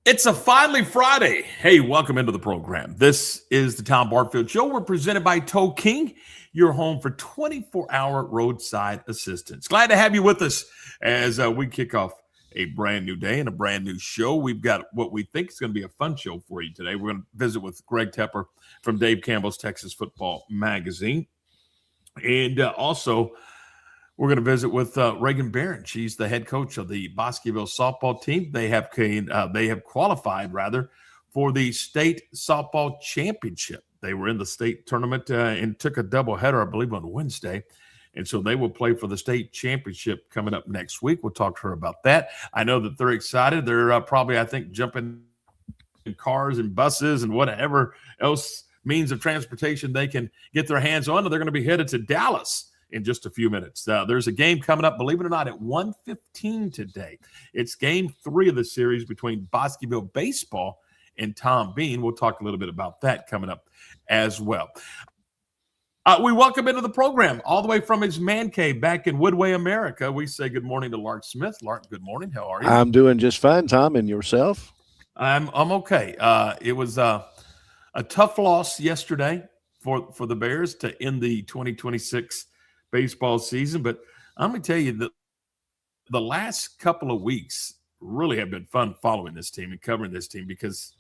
It's a finally Friday. Hey, welcome into the program. This is the Tom Barfield Show. We're presented by Tow King, your home for 24-hour roadside assistance. Glad to have you with us as we kick off a brand new day and a brand new show. We've got what we think is going to be a fun show for you today. We're going to visit with Greg Tepper from Dave Campbell's Texas Football Magazine. And also, we're going to visit with Raygan Barron. She's the head coach of the Bosqueville softball team. They have qualified for the state softball championship. They were in the state tournament and took a doubleheader, I believe, on Wednesday. And so they will play for the state championship coming up next week. We'll talk to her about that. I know that they're excited. They're probably, I think, jumping in cars and buses and whatever else means of transportation they can get their hands on. And they're going to be headed to Dallas in just a few minutes. There's a game coming up, believe it or not, at 1:15 today. It's game 3 of the series between Bosqueville Baseball and Tom Bean. We'll talk a little bit about that coming up as well. We welcome into the program all the way from his man cave back in Woodway, America. We say good morning to Lark Smith. Lark, good morning. How are you? I'm doing just fine, Tom. And yourself? I'm okay. It was a tough loss yesterday for the Bears to end the 2026 baseball season, but I'm going to tell you that the last couple of weeks really have been fun following this team and covering this team because,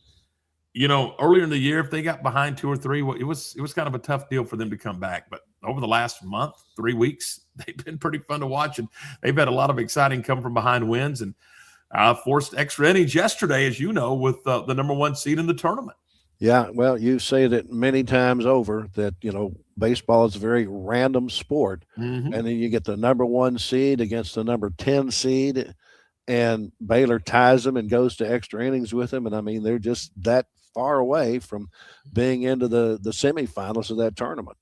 you know, earlier in the year, if they got behind 2 or 3, it was kind of a tough deal for them to come back. But over the last month, 3 weeks, they've been pretty fun to watch, and they've had a lot of exciting come from behind wins and forced extra innings yesterday, as you know, with the number 1 seed in the tournament. Yeah, well, you say that many times over that, you know, baseball is a very random sport. Mm-hmm. And then you get the number 1 seed against the number 10 seed, and Baylor ties them and goes to extra innings with them. And, I mean, they're just that far away from being into the semifinals of that tournament.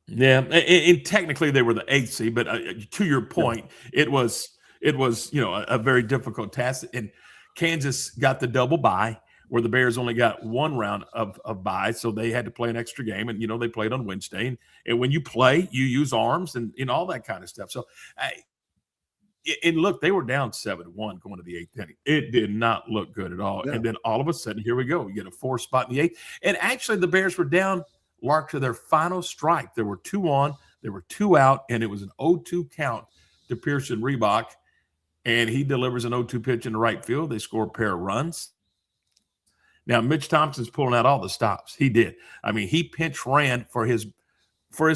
Yeah, and technically they were the 8th seed, but to your point, it was you know, a very difficult task. And Kansas got the double bye, where the Bears only got 1 round of bye, so they had to play an extra game. And, you know, they played on Wednesday. And when you play, you use arms and all that kind of stuff. So, and look, they were down 7-1 going to the 8th inning. It did not look good at all. Yeah. And then all of a sudden, here we go. You get a 4 spot in the 8th. And actually, the Bears were down, Lark, to their final strike. There were 2 on, there were 2 out, and it was an 0-2 count to Pearson Reebok. And he delivers an 0-2 pitch in the right field. They score a pair of runs. Now, Mitch Thompson's pulling out all the stops. He did. I mean, he pinch ran for his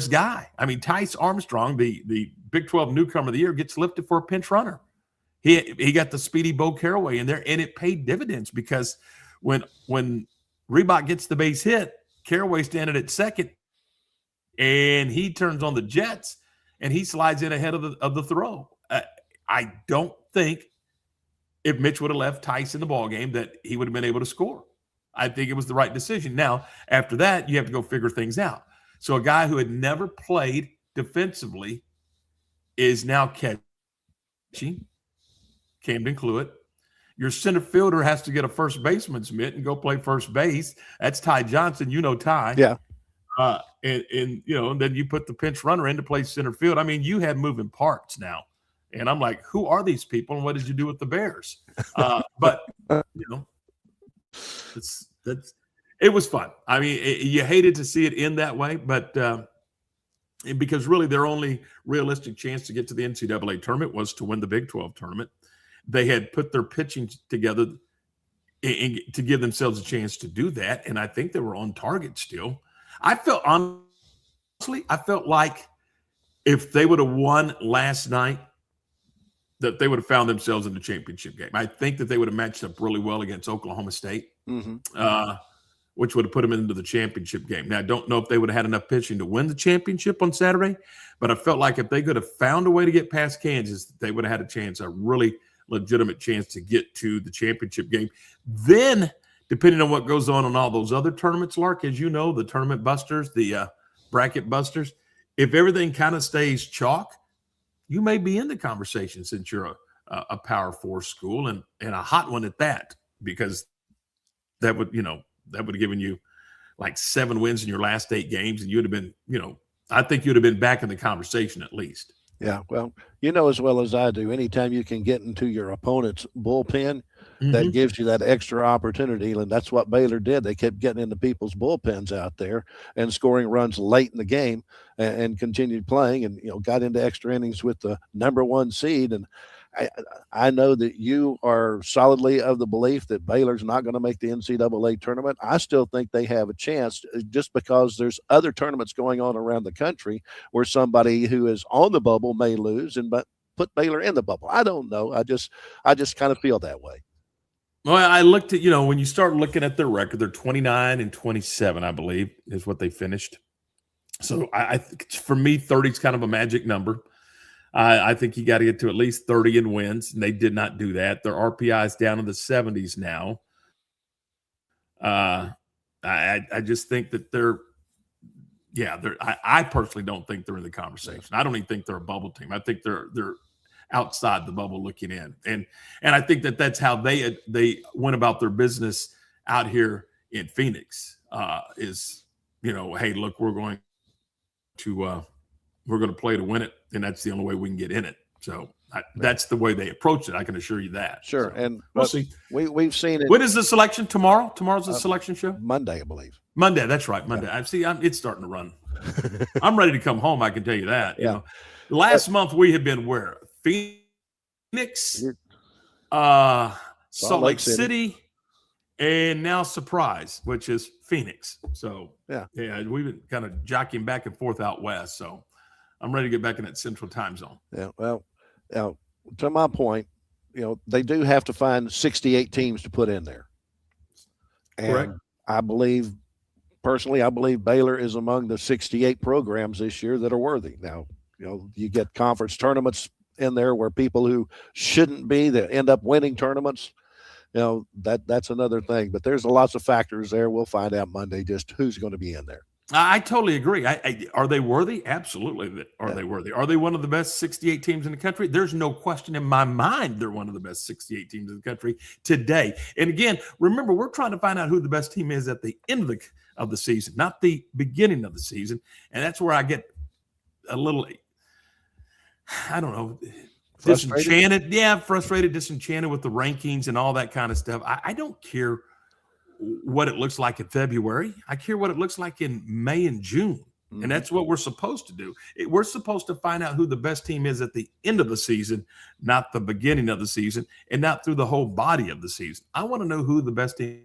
guy. I mean, Tice Armstrong, the Big 12 newcomer of the year, gets lifted for a pinch runner. He got the speedy Bo Caraway in there, and it paid dividends because when Reebok gets the base hit, Caraway standing at second, and he turns on the Jets, and he slides in ahead of the throw. I don't think if Mitch would have left Tice in the ballgame that he would have been able to score. I think it was the right decision. Now, after that, you have to go figure things out. So a guy who had never played defensively is now catching Camden Cluett. Your center fielder has to get a first baseman's mitt and go play first base. That's Ty Johnson. You know Ty. Yeah. And you know, and then you put the pinch runner in to play center field. I mean, you have moving parts now. And I'm like, who are these people and what did you do with the Bears? But, you know, it was fun. I mean, you hated to see it end that way, but because really their only realistic chance to get to the NCAA tournament was to win the Big 12 tournament. They had put their pitching together to give themselves a chance to do that, and I think they were on target still. I felt like if they would have won last night, that they would have found themselves in the championship game. I think that they would have matched up really well against Oklahoma State, which would have put them into the championship game. Now, I don't know if they would have had enough pitching to win the championship on Saturday, but I felt like if they could have found a way to get past Kansas, they would have had a chance, a really legitimate chance to get to the championship game. Then, depending on what goes on all those other tournaments, Lark, as you know, the tournament busters, the bracket busters, if everything kind of stays chalk, you may be in the conversation since you're a Power 4 school and a hot one at that, because that would have given you like 7 wins in your last 8 games, and you'd have been, I think you'd have been back in the conversation at least. Yeah, well, you know as well as I do, anytime you can get into your opponent's bullpen, that Hmm. gives you that extra opportunity. And that's what Baylor did. They kept getting into people's bullpens out there and scoring runs late in the game and continued playing and, got into extra innings with the number one seed. And I, I know that you are solidly of the belief that Baylor's not going to make the NCAA tournament. I still think they have a chance just because there's other tournaments going on around the country where somebody who is on the bubble may lose and but put Baylor in the bubble. I don't know. I just kind of feel that way. Well, I looked at, when you start looking at their record, they're 29 and 27, I believe, is what they finished. So I think for me, 30 is kind of a magic number. I think you got to get to at least 30 in wins, and they did not do that. Their RPI is down in the 70s now. I just think that I personally don't think they're in the conversation. I don't even think they're a bubble team. I think they're outside the bubble looking in, and I think that that's how they went about their business out here in Phoenix. Is hey, look, we're going to play to win it, and that's the only way we can get in it. So that's the way they approach it. I can assure you that. Sure, so, and we'll see. We've seen it. When is the selection? Tomorrow? Tomorrow's the selection show? Monday, I believe. Monday, that's right. Monday. Yeah. It's starting to run. I'm ready to come home, I can tell you that. Yeah. Last month we had been where? Phoenix, Salt Lake City, and now Surprise, which is Phoenix. So yeah, we've been kind of jockeying back and forth out west. So I'm ready to get back in that central time zone. Yeah. Well, to my point, they do have to find 68 teams to put in there. And correct. I believe Baylor is among the 68 programs this year that are worthy. Now, you get conference tournaments in there where people who shouldn't be that end up winning tournaments. That's another thing. But there's lots of factors there. We'll find out Monday just who's going to be in there. I totally agree. Are they worthy? Absolutely. Are they worthy? Are they one of the best 68 teams in the country? There's no question in my mind they're one of the best 68 teams in the country today. And again, remember, we're trying to find out who the best team is at the end of the season, not the beginning of the season. And that's where I get a little, I don't know, disenchanted. Yeah, frustrated, disenchanted with the rankings and all that kind of stuff. I don't care what it looks like in February. I care what it looks like in May and June. Mm-hmm. And that's what we're supposed to do. We're supposed to find out who the best team is at the end of the season, not the beginning of the season, and not through the whole body of the season. I want to know who the best team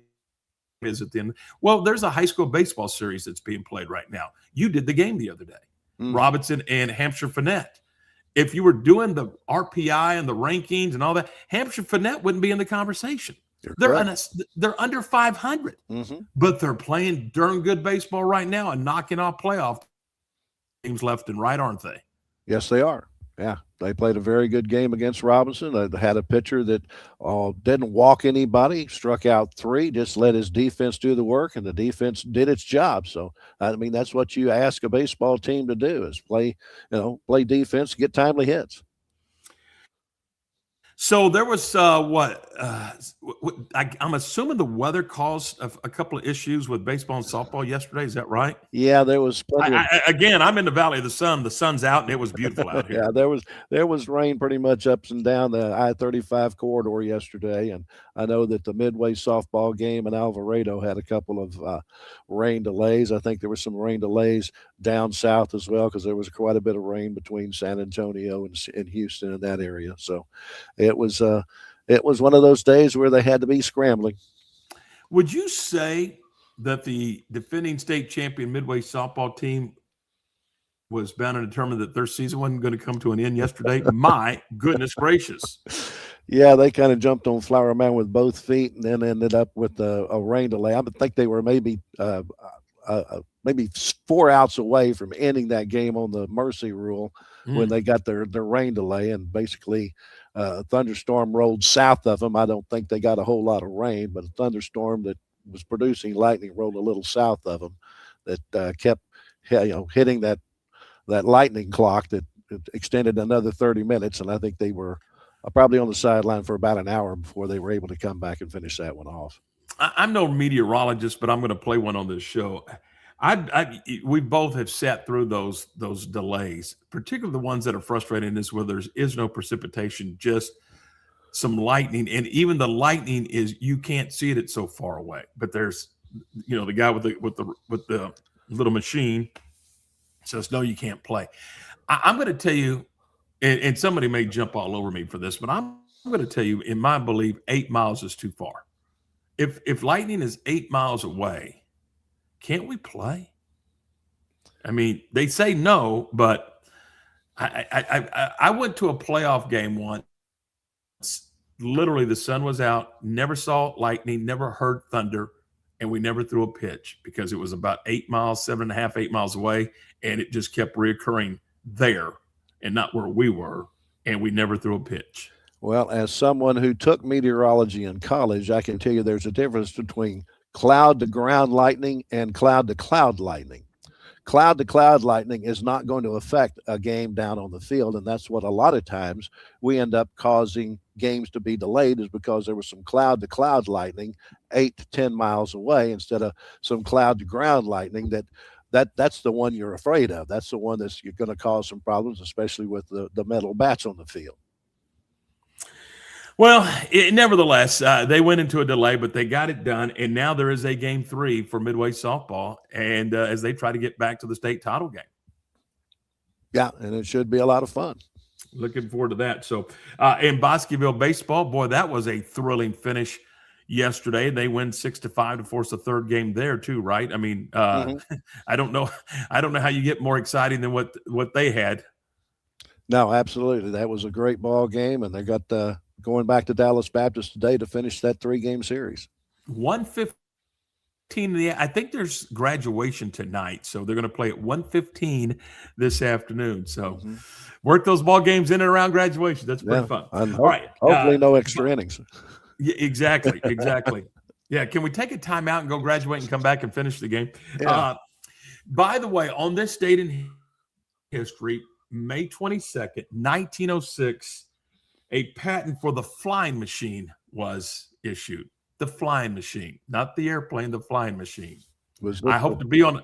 is at the end. Well, there's a high school baseball series that's being played right now. You did the game the other day. Mm-hmm. Robinson and Hampshire Finette. If you were doing the RPI and the rankings and all that, Hampshire Finette wouldn't be in the conversation. They're under 500, but they're playing darn good baseball right now and knocking off playoff teams left and right, aren't they? Yes, they are. Yeah, they played a very good game against Robinson. They had a pitcher that didn't walk anybody, struck out 3, just let his defense do the work, and the defense did its job. So, I mean, that's what you ask a baseball team to do is play defense, get timely hits. So there was I'm assuming the weather caused a couple of issues with baseball and softball yesterday. Is that right? Yeah, there was again, I'm in the Valley of the Sun. The sun's out and it was beautiful out here. Yeah, there was rain pretty much ups and down the I-35 corridor yesterday, and I know that the Midway softball game in Alvarado had a couple of rain delays. I think there were some rain delays down south as well because there was quite a bit of rain between San Antonio and Houston in that area. So it was one of those days where they had to be scrambling. Would you say that the defending state champion Midway softball team was bound and determined that their season wasn't going to come to an end yesterday? My goodness gracious. Yeah, they kind of jumped on Flower Mound with both feet and then ended up with a rain delay. I think they were maybe 4 outs away from ending that game on the mercy rule when they got their rain delay, and basically a thunderstorm rolled south of them. I don't think they got a whole lot of rain, but a thunderstorm that was producing lightning rolled a little south of them that kept hitting that lightning clock that extended another 30 minutes, and I think they were probably on the sideline for about an hour before they were able to come back and finish that one off. I'm no meteorologist, but I'm going to play one on this show. We both have sat through those delays, particularly the ones that are frustrating is where there is no precipitation, just some lightning, and even the lightning is you can't see it; it's so far away. But there's, the guy with the little machine says, "No, you can't play." I'm going to tell you, and somebody may jump all over me for this, but I'm going to tell you, in my belief, 8 miles is too far. If lightning is 8 miles away, can't we play? I mean, they say no, but I went to a playoff game once. Literally, the sun was out, never saw lightning, never heard thunder, and we never threw a pitch because it was about 8 miles, 7.5, 8 miles away, and it just kept reoccurring there and not where we were, and we never threw a pitch. Well, as someone who took meteorology in college, I can tell you there's a difference between cloud to ground lightning and cloud to cloud lightning. Cloud to cloud lightning is not going to affect a game down on the field. And that's what a lot of times we end up causing games to be delayed, is because there was some cloud to cloud lightning 8 to 10 miles away instead of some cloud to ground lightning that's the one you're afraid of. That's the one that's you're going to cause some problems, especially with the metal bats on the field. Well, nevertheless, they went into a delay, but they got it done, and now there is a game 3 for Midway softball, and as they try to get back to the state title game. Yeah, and it should be a lot of fun. Looking forward to that. So, in Bosqueville baseball, boy, that was a thrilling finish yesterday. They win 6-5 to force a third game there too, right? I mean, I don't know how you get more exciting than what they had. No, absolutely. That was a great ball game, and they got going back to Dallas Baptist today to finish that 3-game series. 1:15. I think there's graduation tonight, so they're going to play at 1:15 this afternoon. So work those ball games in and around graduation. That's pretty fun. All right. Hopefully no extra innings. Yeah, exactly. Yeah. Can we take a timeout and go graduate and come back and finish the game? Yeah. By the way, on this date in history, May 22nd, 1906, a patent for the flying machine was issued. The flying machine, not the airplane, the flying machine. I hope to be on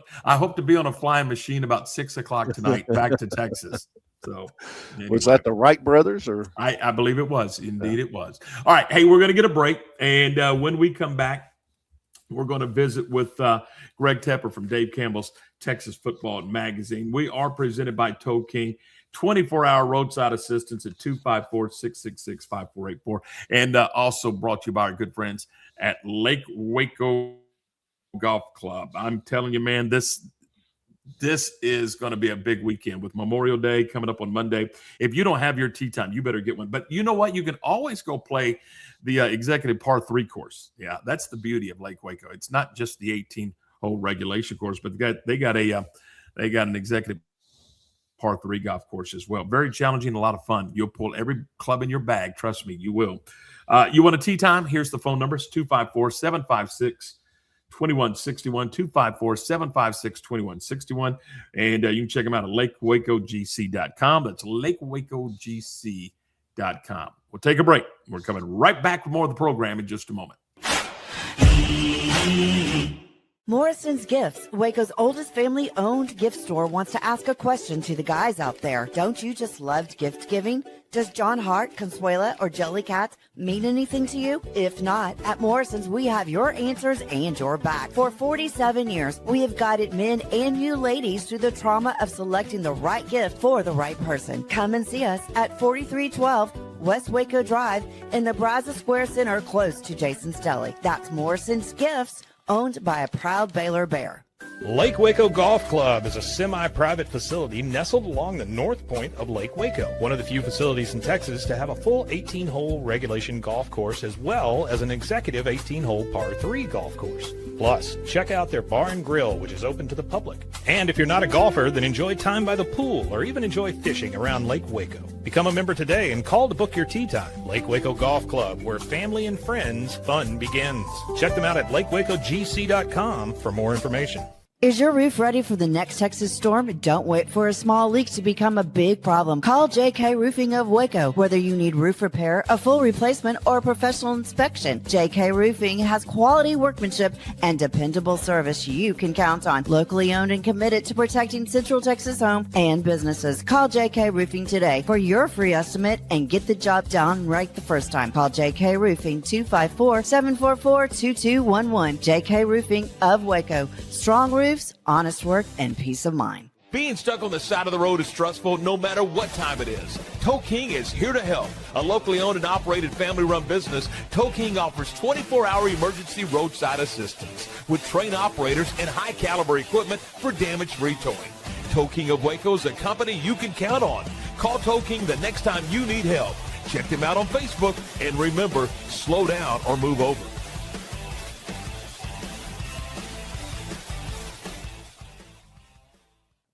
a flying machine about 6 o'clock tonight, back to Texas. So anyway. Was that the Wright brothers, or? I believe it was. Indeed, it was. All right. Hey, we're going to get a break. And when we come back, we're going to visit with Greg Tepper from Dave Campbell's Texas Football Magazine. We are presented by Tow King. 24-hour roadside assistance at 254-666-5484. And also brought to you by our good friends at Lake Waco Golf Club. I'm telling you, man, this is going to be a big weekend with Memorial Day coming up on Monday. If you don't have your tee time, you better get one. But you know what? You can always go play the executive par 3 course. Yeah, that's the beauty of Lake Waco. It's not just the 18-hole regulation course, but they got an executive par 3 golf course as well. Very challenging, a lot of fun. You'll pull every club in your bag. Trust me, you will. You want a tee time? Here's the phone numbers: 254-756-2161, 254-756-2161. And you can check them out at lakewacogc.com. That's lakewacogc.com. We'll take a break. We're coming right back with more of the program in just a moment. Morrison's Gifts, Waco's oldest family-owned gift store, wants to ask a question to the guys out there. Don't you just love gift giving? Does John Hart, Consuela, or Jellycats mean anything to you? If not, at Morrison's, we have your answers and your back. For 47 years, we have guided men and you ladies through the trauma of selecting the right gift for the right person. Come and see us at 4312 West Waco Drive in the Brazos Square Center, close to Jason's Deli. That's Morrison's Gifts, owned by a proud Baylor Bear. Lake Waco Golf Club is a semi-private facility nestled along the north point of Lake Waco, one of the few facilities in Texas to have a full 18-hole regulation golf course as well as an executive 18-hole par 3 golf course. Plus, check out their bar and grill, which is open to the public. And if you're not a golfer, then enjoy time by the pool or even enjoy fishing around Lake Waco. Become a member today and call to book your tee time. Lake Waco Golf Club, where family and friends fun begins. Check them out at lakewacogc.com for more information. Is your roof ready for the next Texas storm? Don't wait for a small leak to become a big problem. Call JK Roofing of Waco. Whether you need roof repair, a full replacement, or a professional inspection, JK Roofing has quality workmanship and dependable service you can count on. Locally owned and committed to protecting Central Texas homes and businesses. Call JK Roofing today for your free estimate and get the job done right the first time. Call JK Roofing 254-744-2211. JK Roofing of Waco. Strong roofs, honest work, and peace of mind. Being stuck on the side of the road is stressful no matter what time it is. Tow King is here to help. A locally owned and operated family-run business, Tow King offers 24-hour emergency roadside assistance with trained operators and high-caliber equipment for damage-free towing. Tow King of Waco is a company you can count on. Call Tow King the next time you need help. Check them out on Facebook, and remember, slow down or move over.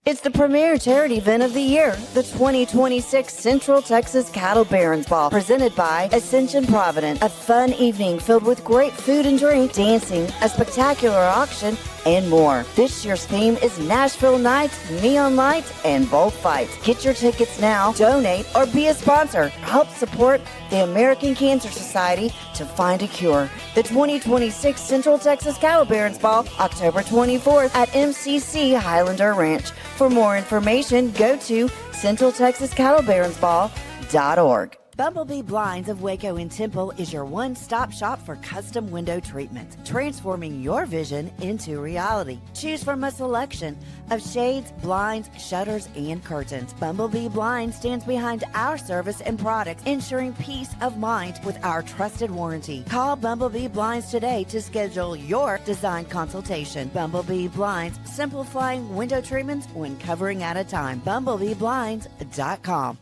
It's the premier charity event of the year, the 2026 Central Texas Cattle Barons Ball, presented by Ascension Providence. A fun evening filled with great food and drink, dancing, a spectacular auction, and more. This year's theme is Nashville Nights, Neon Lights, and Bullfights. Get your tickets now, donate, or be a sponsor. Help support the American Cancer Society to find a cure. The 2026 Central Texas Cattle Barons Ball, October 24th at MCC Highlander Ranch. For more information, go to centraltexascattlebaronsball.org. Bumblebee Blinds of Waco and Temple is your one-stop shop for custom window treatment, transforming your vision into reality. Choose from a selection of shades, blinds, shutters, and curtains. Bumblebee Blinds stands behind our service and products, ensuring peace of mind with our trusted warranty. Call Bumblebee Blinds today to schedule your design consultation. Bumblebee Blinds, simplifying window treatments one covering at a time. BumblebeeBlinds.com.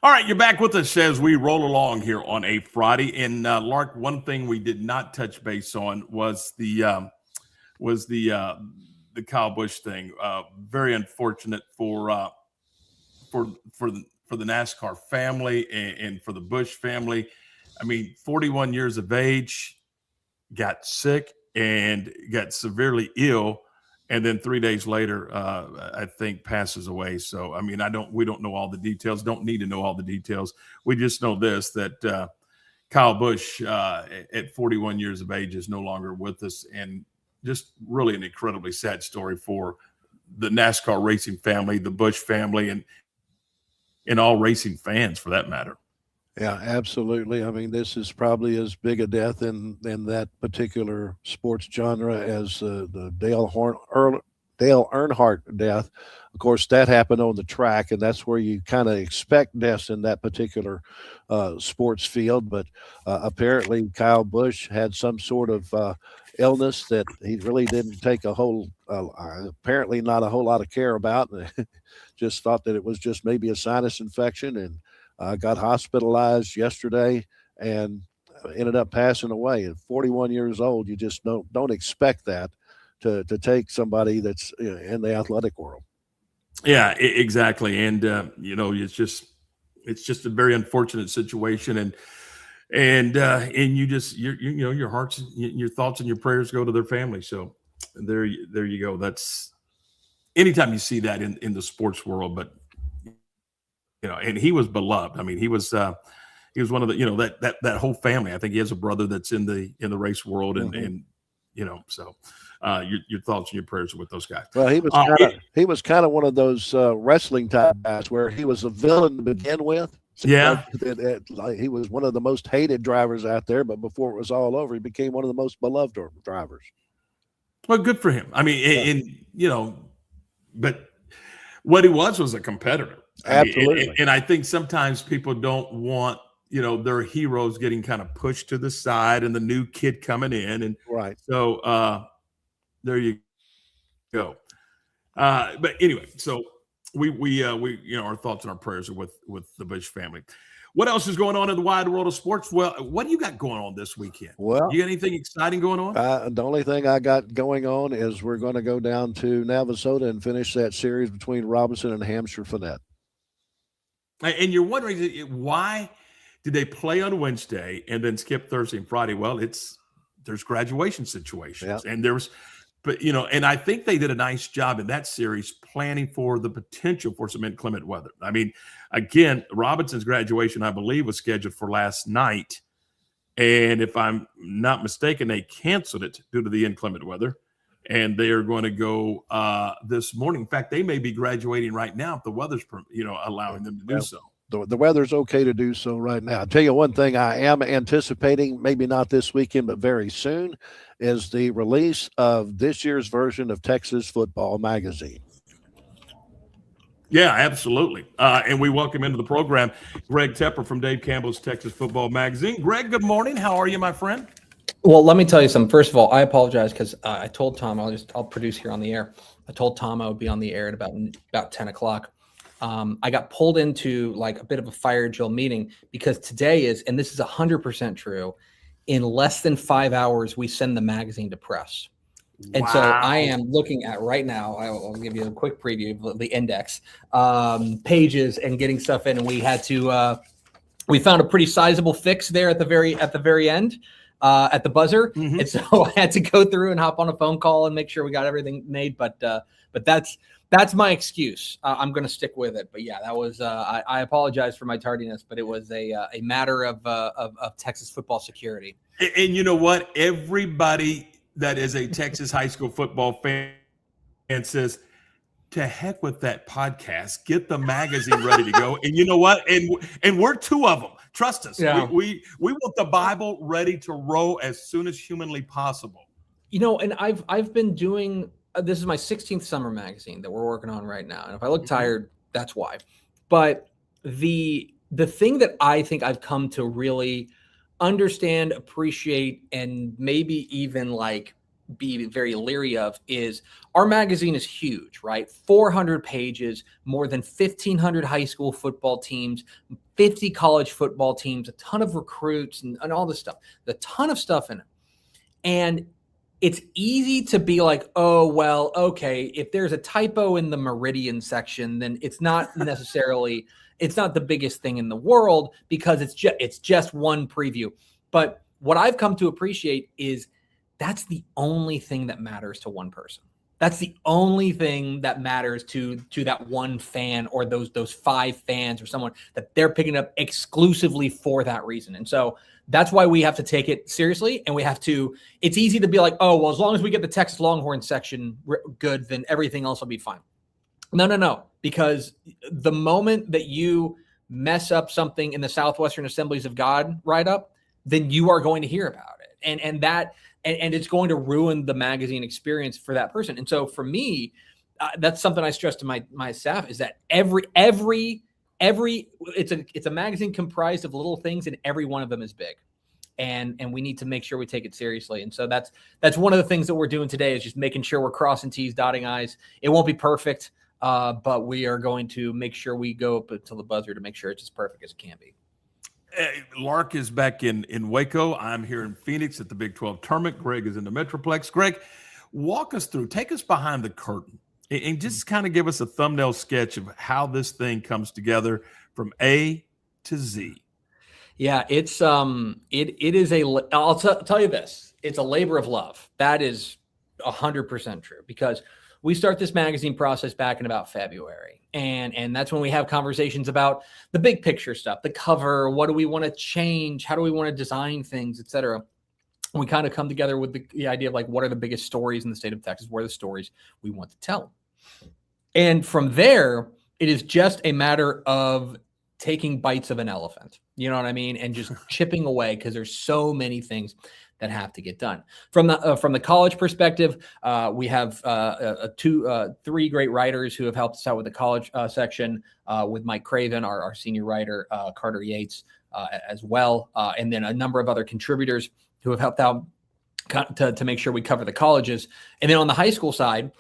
All right, you're back with us as we roll along here on a Friday. And Lark, one thing we did not touch base on was the Kyle Busch thing. Very unfortunate for the NASCAR family and for the Busch family. I mean, 41 years of age, got sick and got severely ill. And then 3 days later, I think passes away. So, I mean, we don't know all the details, don't need to know all the details. We just know this, that Kyle Busch at 41 years of age is no longer with us. And just really an incredibly sad story for the NASCAR racing family, the Busch family, and all racing fans for that matter. Yeah, absolutely. I mean, this is probably as big a death in that particular sports genre as the Dale Earnhardt death. Of course, that happened on the track, and that's where you kind of expect deaths in that particular sports field. But apparently, Kyle Busch had some sort of illness that he really didn't take apparently not a whole lot of care about. Just thought that it was just maybe a sinus infection, and got hospitalized yesterday and ended up passing away at 41 years old. You just don't expect that to take somebody that's in the athletic world. Yeah, exactly. And it's just a very unfortunate situation. And your hearts, your thoughts and your prayers go to their family. So there you go. That's anytime you see that in the sports world, but and he was beloved. I mean, he was one of the, that whole family. I think he has a brother that's in the race world, and so your thoughts and your prayers are with those guys. Well, he was kind of one of those wrestling type guys where he was a villain to begin with. Yeah, like he was one of the most hated drivers out there, but before it was all over, he became one of the most beloved drivers. Well, good for him. I mean, but what he was a competitor. Absolutely. And I think sometimes people don't want, their heroes getting kind of pushed to the side and the new kid coming in. And right. So there you go. But anyway, so we our thoughts and our prayers are with the Busch family. What else is going on in the wide world of sports? Well, what do you got going on this weekend? Well, you got anything exciting going on? The only thing I got going on is we're going to go down to Navasota and finish that series between Robinson and Hampshire Finette. And you're wondering why did they play on Wednesday and then skip Thursday and Friday? Well, it's there's graduation situations, Yeah. and but and I think they did a nice job in that series planning for the potential for some inclement weather. I mean, again, Robinson's graduation, I believe, was scheduled for last night, and if I'm not mistaken, they canceled it due to the inclement weather, and they are going to go this morning. In fact, they may be graduating right now if the weather's allowing them to do so. The weather's okay to do so right now. I'll tell you one thing I am anticipating, maybe not this weekend, but very soon, is the release of this year's version of Texas Football Magazine. Yeah, absolutely. And we welcome into the program Greg Tepper from Dave Campbell's Texas Football Magazine. Greg, good morning. How are you, my friend? Well, let me tell you something. First of all, I apologize because I told Tom I'll produce here on the air. I told Tom I would be on the air at about 10 o'clock. I got pulled into like a bit of a fire drill meeting because today is, and this is 100% true, in less than 5 hours, we send the magazine to press. And so I am looking at right now, I'll give you a quick preview of the index pages and getting stuff in. And we had to, we found a pretty sizable fix there at the very end at the buzzer. Mm-hmm. And so I had to go through and hop on a phone call and make sure we got everything made. But that's my excuse. I'm going to stick with it. But yeah, that was, I apologize for my tardiness, but it was a matter of Texas football security. And you know what? Everybody that is a Texas high school football fan says, to heck with that podcast, get the magazine ready to go. And you know what? And we're two of them. Trust us. Yeah. We want the Bible ready to roll as soon as humanly possible. And I've been doing, this is my 16th summer magazine that we're working on right now. And if I look tired, that's why. But the thing that I think I've come to really understand, appreciate, and maybe even like be very leery of is our magazine is huge, right? 400 pages, more than 1,500 high school football teams, 50 college football teams, a ton of recruits and all this stuff, a ton of stuff in it. And it's easy to be like, oh, well, okay, if there's a typo in the Meridian section, then it's not necessarily it's not the biggest thing in the world because it's just one preview. But what I've come to appreciate is that's the only thing that matters to one person. That's the only thing that matters to that one fan or those 5 fans or someone that they're picking up exclusively for that reason. And so that's why we have to take it seriously. And it's easy to be like, oh, well, as long as we get the Texas Longhorn section good, then everything else will be fine. No. Because the moment that you mess up something in the Southwestern Assemblies of God write-up, then you are going to hear about it. And it's going to ruin the magazine experience for that person. And so for me, that's something I stress to my staff is that every it's a magazine comprised of little things and every one of them is big. And we need to make sure we take it seriously. And so that's one of the things that we're doing today is just making sure we're crossing T's, dotting I's. It won't be perfect. But we are going to make sure we go up until the buzzer to make sure it's as perfect as it can be. Lark is back in Waco. I'm here in Phoenix at the Big 12 tournament. Greg is in the Metroplex. Greg, walk us through, take us behind the curtain and just kind of give us a thumbnail sketch of how this thing comes together from A to Z. Yeah, it's it is I'll tell you this, it's a labor of love. That is 100% true because we start this magazine process back in about February. And that's when we have conversations about the big picture stuff, the cover, what do we want to change? How do we want to design things, et cetera? We kind of come together with the idea of like, what are the biggest stories in the state of Texas? What are the stories we want to tell? And from there, it is just a matter of taking bites of an elephant. You know what I mean? And just chipping away because there's so many things that have to get done. From the college perspective, we have 3 great writers who have helped us out with the college section, with Mike Craven, our senior writer, Carter Yates as well, and then a number of other contributors who have helped out to make sure we cover the colleges. And then on the high school side,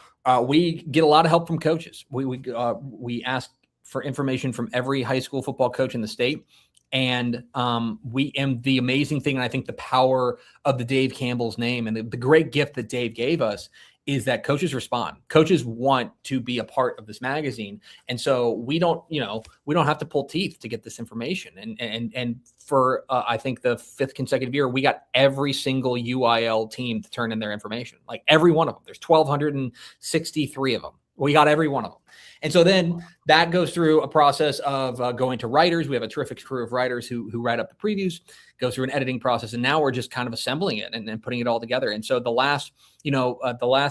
we get a lot of help from coaches. We ask for information from every high school football coach in the state. And the amazing thing, and I think the power of the Dave Campbell's name and the great gift that Dave gave us is that coaches respond. Coaches want to be a part of this magazine. And so we don't have to pull teeth to get this information. And for, I think the 5th consecutive year, we got every single UIL team to turn in their information, like every one of them. There's 1,263 of them. We got every one of them. And so then that goes through a process of going to writers. We have a terrific crew of writers who write up the previews, go through an editing process. And now we're just kind of assembling it and putting it all together. And so the last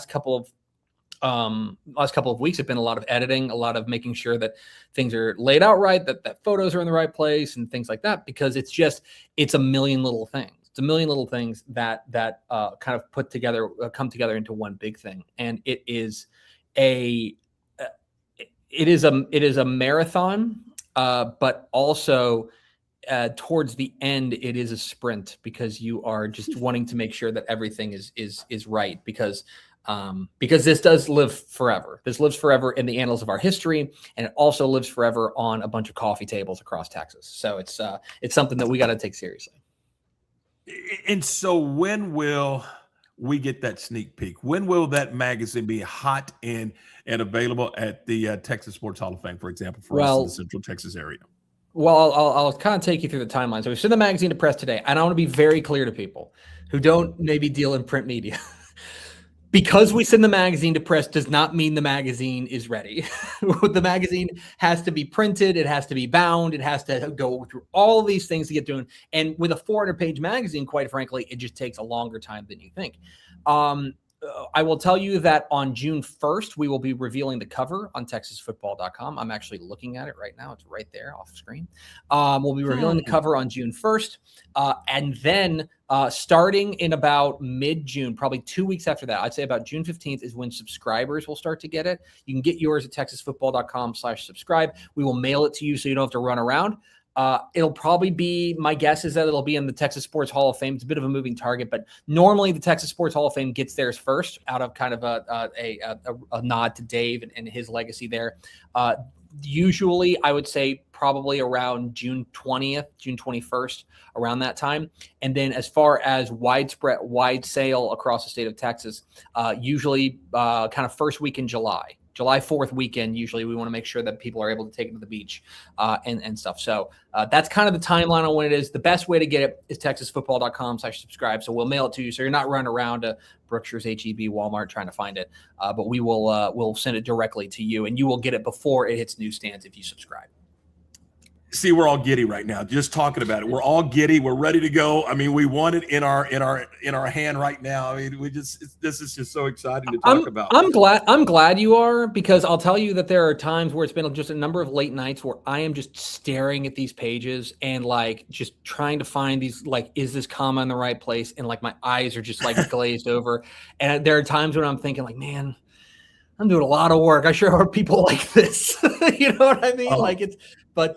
couple of weeks have been a lot of editing, a lot of making sure that things are laid out right, that photos are in the right place and things like that, because it's a million little things. It's a million little things that kind of come together into one big thing. And it is a marathon, but also towards the end, it is a sprint, because you are just wanting to make sure that everything is right, because this does live forever. This lives forever in the annals of our history, and it also lives forever on a bunch of coffee tables across Texas. So it's something that we got to take seriously. And so when will we get that sneak peek? When will that magazine be hot and available at the Texas Sports Hall of Fame, for example, for us in the Central Texas area? Well, I'll kind of take you through the timeline. So we sent the magazine to press today, and I want to be very clear to people who don't maybe deal in print media. Because we send the magazine to press does not mean the magazine is ready. The magazine has to be printed. It has to be bound. It has to go through all these things to get doing. And with a 400-page magazine, quite frankly, it just takes a longer time than you think. I will tell you that on June 1st, we will be revealing the cover on TexasFootball.com. I'm actually looking at it right now. It's right there off the screen. We'll be revealing the cover on June 1st. And then starting in about mid-June, probably 2 weeks after that, I'd say about June 15th is when subscribers will start to get it. You can get yours at TexasFootball.com/subscribe. We will mail it to you so you don't have to run around. It'll probably be, my guess is that it'll be in the Texas Sports Hall of Fame. It's a bit of a moving target, but normally the Texas Sports Hall of Fame gets theirs first, out of kind of a nod to Dave and his legacy there. Usually I would say probably around June 20th, June 21st, around that time. And then as far as wide sale across the state of Texas, usually kind of first week in July 4th weekend. Usually we want to make sure that people are able to take it to the beach and stuff. So that's kind of the timeline on when it is. The best way to get it is TexasFootball.com/subscribe. So we'll mail it to you, so you're not running around to Brookshire's, HEB, Walmart trying to find it. But we will we'll send it directly to you, and you will get it before it hits newsstands if you subscribe. See, we're all giddy right now just talking about it. We're all giddy. We're ready to go. I mean, we want it in our hand right now. I mean, this is just so exciting to talk about. I'm glad you are, because I'll tell you that there are times where it's been just a number of late nights where I am just staring at these pages and like just trying to find these, like, is this comma in the right place? And like my eyes are just like glazed over. And there are times when I'm thinking like, man, I'm doing a lot of work. I sure hope people like this. You know what I mean? Like it's, but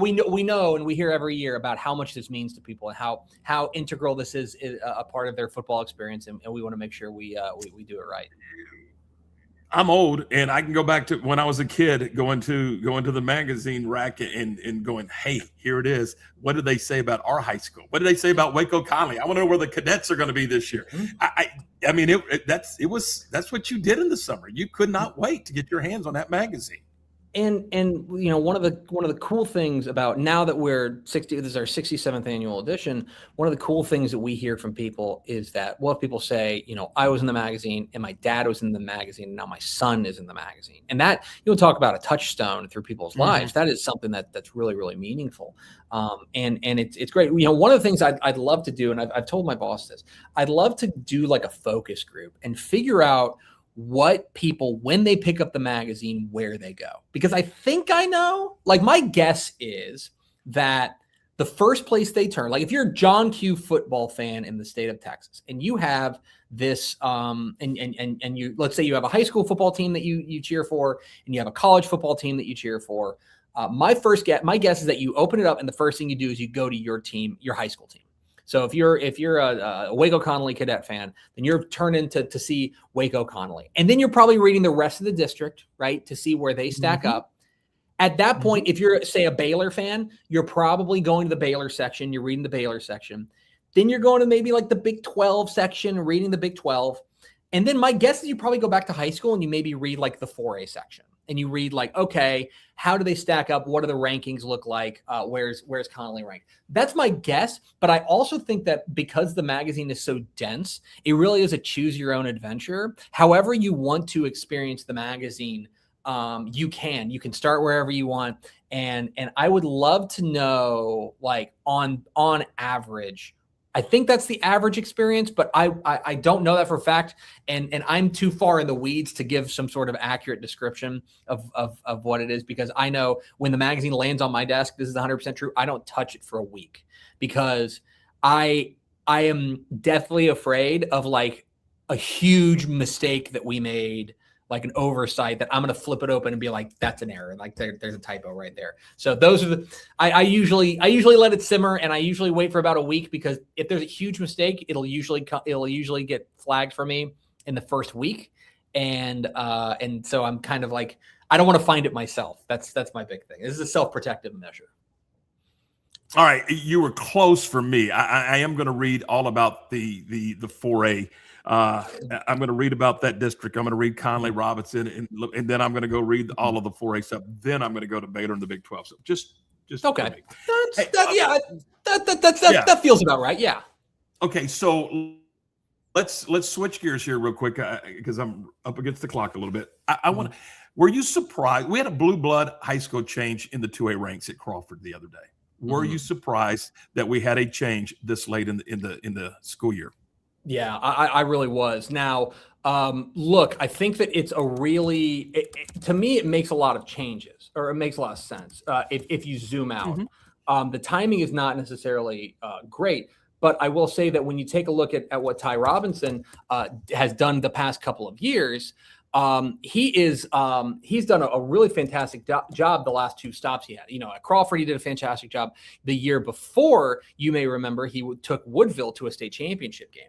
we know, and we hear every year about how much this means to people and how integral this is a part of their football experience. And we want to make sure we do it right. I'm old, and I can go back to when I was a kid, going to the magazine rack and going, hey, here it is. What did they say about our high school? What did they say about Waco Conley? I want to know where the cadets are going to be this year. I mean, that's what you did in the summer. You could not wait to get your hands on that magazine. And you know, one of the cool things about now that this is our 67th annual edition, one of the cool things that we hear from people is that what people say, you know, I was in the magazine and my dad was in the magazine, and now my son is in the magazine. And that, you'll talk about a touchstone through people's lives. That is something that's really, really meaningful. And it's great. You know, one of the things I'd love to do, and I've told my boss this, I'd love to do like a focus group and figure out what people, when they pick up the magazine, where they go. Because I think I know, like my guess is that the first place they turn, like if you're a John Q football fan in the state of Texas and you have this, and you, let's say you have a high school football team that you cheer for, and you have a college football team that you cheer for. My guess is that you open it up and the first thing you do is you go to your team, your high school team. So if you're a Waco Conley cadet fan, then you're turning to see Waco Conley. And then you're probably reading the rest of the district, right, to see where they stack up. At that point, if you're, say, a Baylor fan, you're probably going to the Baylor section. You're reading the Baylor section. Then you're going to maybe like the Big 12 section, reading the Big 12. And then my guess is you probably go back to high school and you maybe read like the 4A section and you read like, okay, how do they stack up? What do the rankings look like? Where's Connolly ranked? That's my guess. But I also think that because the magazine is so dense, it really is a choose your own adventure. However you want to experience the magazine, you can start wherever you want. And I would love to know, like on average, I think that's the average experience, but I don't know that for a fact. And I'm too far in the weeds to give some sort of accurate description of what it is, because I know when the magazine lands on my desk, this is 100% true. I don't touch it for a week because I am deathly afraid of like a huge mistake that we made, like an oversight, that I'm going to flip it open and be like, that's an error. Like there's a typo right there. So those are I usually let it simmer, and I usually wait for about a week, because if there's a huge mistake, it'll usually get flagged for me in the first week. And so I'm kind of like, I don't want to find it myself. That's my big thing. This is a self-protective measure. All right. You were close for me. I am going to read all about the 4A. I'm going to read about that district. I'm going to read Conley Robinson, and then I'm going to go read all of the 4A stuff. Then I'm going to go to Baylor and the Big 12. So just okay. That feels about right. Yeah. Okay. So let's switch gears here real quick, because I'm up against the clock a little bit. I want to. Were you surprised? We had a blue blood high school change in the 2A ranks at Crawford the other day. Were you surprised that we had a change this late in the school year? Yeah, I really was. Now, look, I think that it's a really, to me, it makes a lot of changes, or it makes a lot of sense if you zoom out. The timing is not necessarily great, but I will say that when you take a look at what Ty Robinson has done the past couple of years, he's done a really fantastic job the last two stops he had. You know, at Crawford, he did a fantastic job. The year before, you may remember, he took Woodville to a state championship game.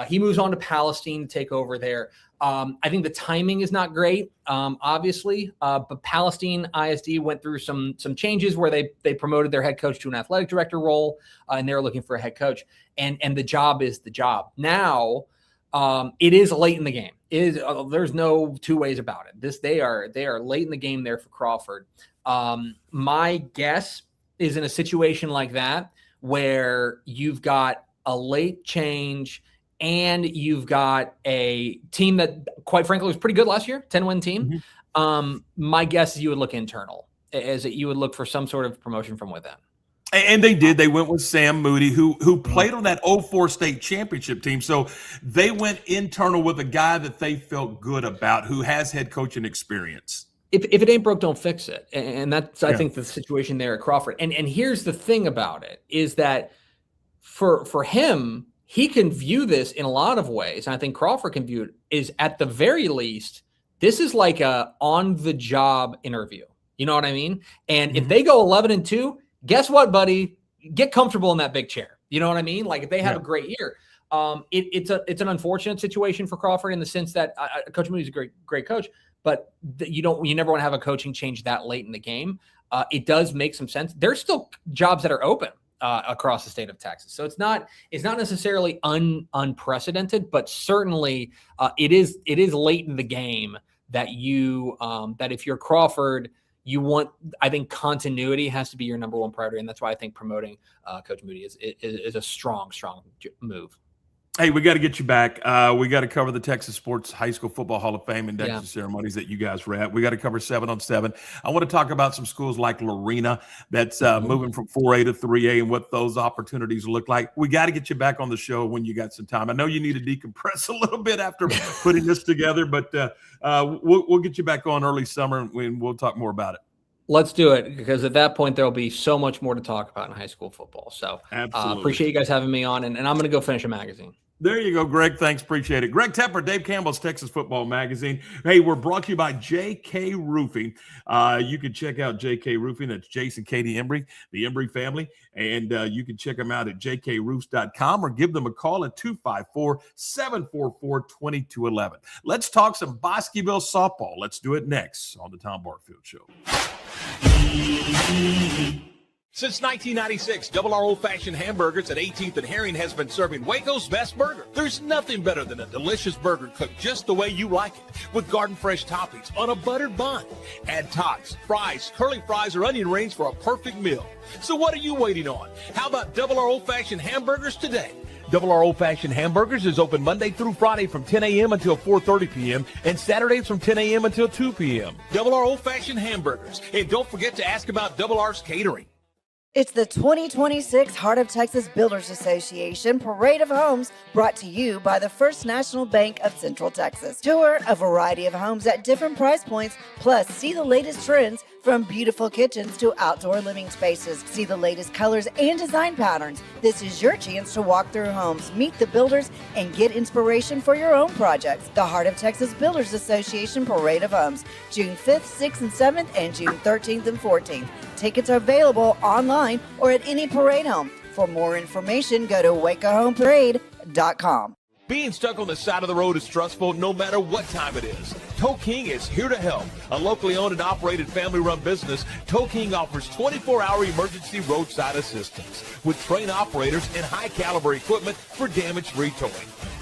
He moves on to Palestine to take over there. I think the timing is not great, obviously, but Palestine ISD went through some changes where they promoted their head coach to an athletic director role, and they're looking for a head coach. And the job is the job. Now, it is late in the game. There's no two ways about it. They are late in the game there for Crawford. My guess is in a situation like that where you've got a late change and you've got a team that, quite frankly, was pretty good last year, 10-win team. My guess is you would look internal, as that you would look for some sort of promotion from within. And they did. They went with Sam Moody, who played on that 04 state championship team. So they went internal with a guy that they felt good about, who has head coaching experience. If it ain't broke, don't fix it. And that's, I think, the situation there at Crawford. And here's the thing about it, is that for him, he can view this in a lot of ways. And I think Crawford can view it is, at the very least, this is like a on-the-job interview. You know what I mean? And if they go 11-2, guess what, buddy? Get comfortable in that big chair. You know what I mean? Like, if they have a great year, it's an unfortunate situation for Crawford in the sense that Coach Moody's a great coach, but you never want to have a coaching change that late in the game. It does make some sense. There's still jobs that are open across the state of Texas, so it's not necessarily unprecedented, but certainly it is late in the game that that if you're Crawford, you want, I think continuity has to be your number one priority. And that's why I think promoting Coach Moody is a strong move. Hey, we got to get you back. We got to cover the Texas Sports High School Football Hall of Fame induction ceremonies that you guys were at. We got to cover 7-on-7. I want to talk about some schools like Lorena that's moving from 4A to 3A and what those opportunities look like. We got to get you back on the show when you got some time. I know you need to decompress a little bit after putting this together, but we'll get you back on early summer and we'll talk more about it. Let's do it, because at that point, there'll be so much more to talk about in high school football. So appreciate you guys having me on, and I'm going to go finish a magazine. There you go, Greg. Thanks. Appreciate it. Greg Tepper, Dave Campbell's Texas Football Magazine. Hey, we're brought to you by JK Roofing. You can check out JK Roofing. That's Jason, Katie, Embry, the Embry family. And you can check them out at jkroofs.com or give them a call at 254-744-2211. Let's talk some Bosqueville softball. Let's do it next on the Tom Barfield Show. Since 1996, Double R Old Fashioned Hamburgers at 18th and Herring has been serving Waco's best burger. There's nothing better than a delicious burger cooked just the way you like it, with garden fresh toppings on a buttered bun. Add tots, fries, curly fries, or onion rings for a perfect meal. So what are you waiting on? How about Double R Old Fashioned Hamburgers today? Double R Old Fashioned Hamburgers is open Monday through Friday from 10 a.m. until 4:30 p.m. and Saturdays from 10 a.m. until 2 p.m. Double R Old Fashioned Hamburgers. And don't forget to ask about Double R's catering. It's the 2026 Heart of Texas Builders Association Parade of Homes, brought to you by the First National Bank of Central Texas. Tour a variety of homes at different price points, plus see the latest trends from beautiful kitchens to outdoor living spaces. See the latest colors and design patterns. This is your chance to walk through homes, meet the builders, and get inspiration for your own projects. The Heart of Texas Builders Association Parade of Homes, June 5th, 6th, and 7th, and June 13th and 14th. Tickets are available online or at any parade home. For more information, go to wacohomeparade.com. Being stuck on the side of the road is stressful no matter what time it is. Tow King is here to help. A locally owned and operated family-run business, Tow King offers 24-hour emergency roadside assistance with trained operators and high-caliber equipment for damage-free towing.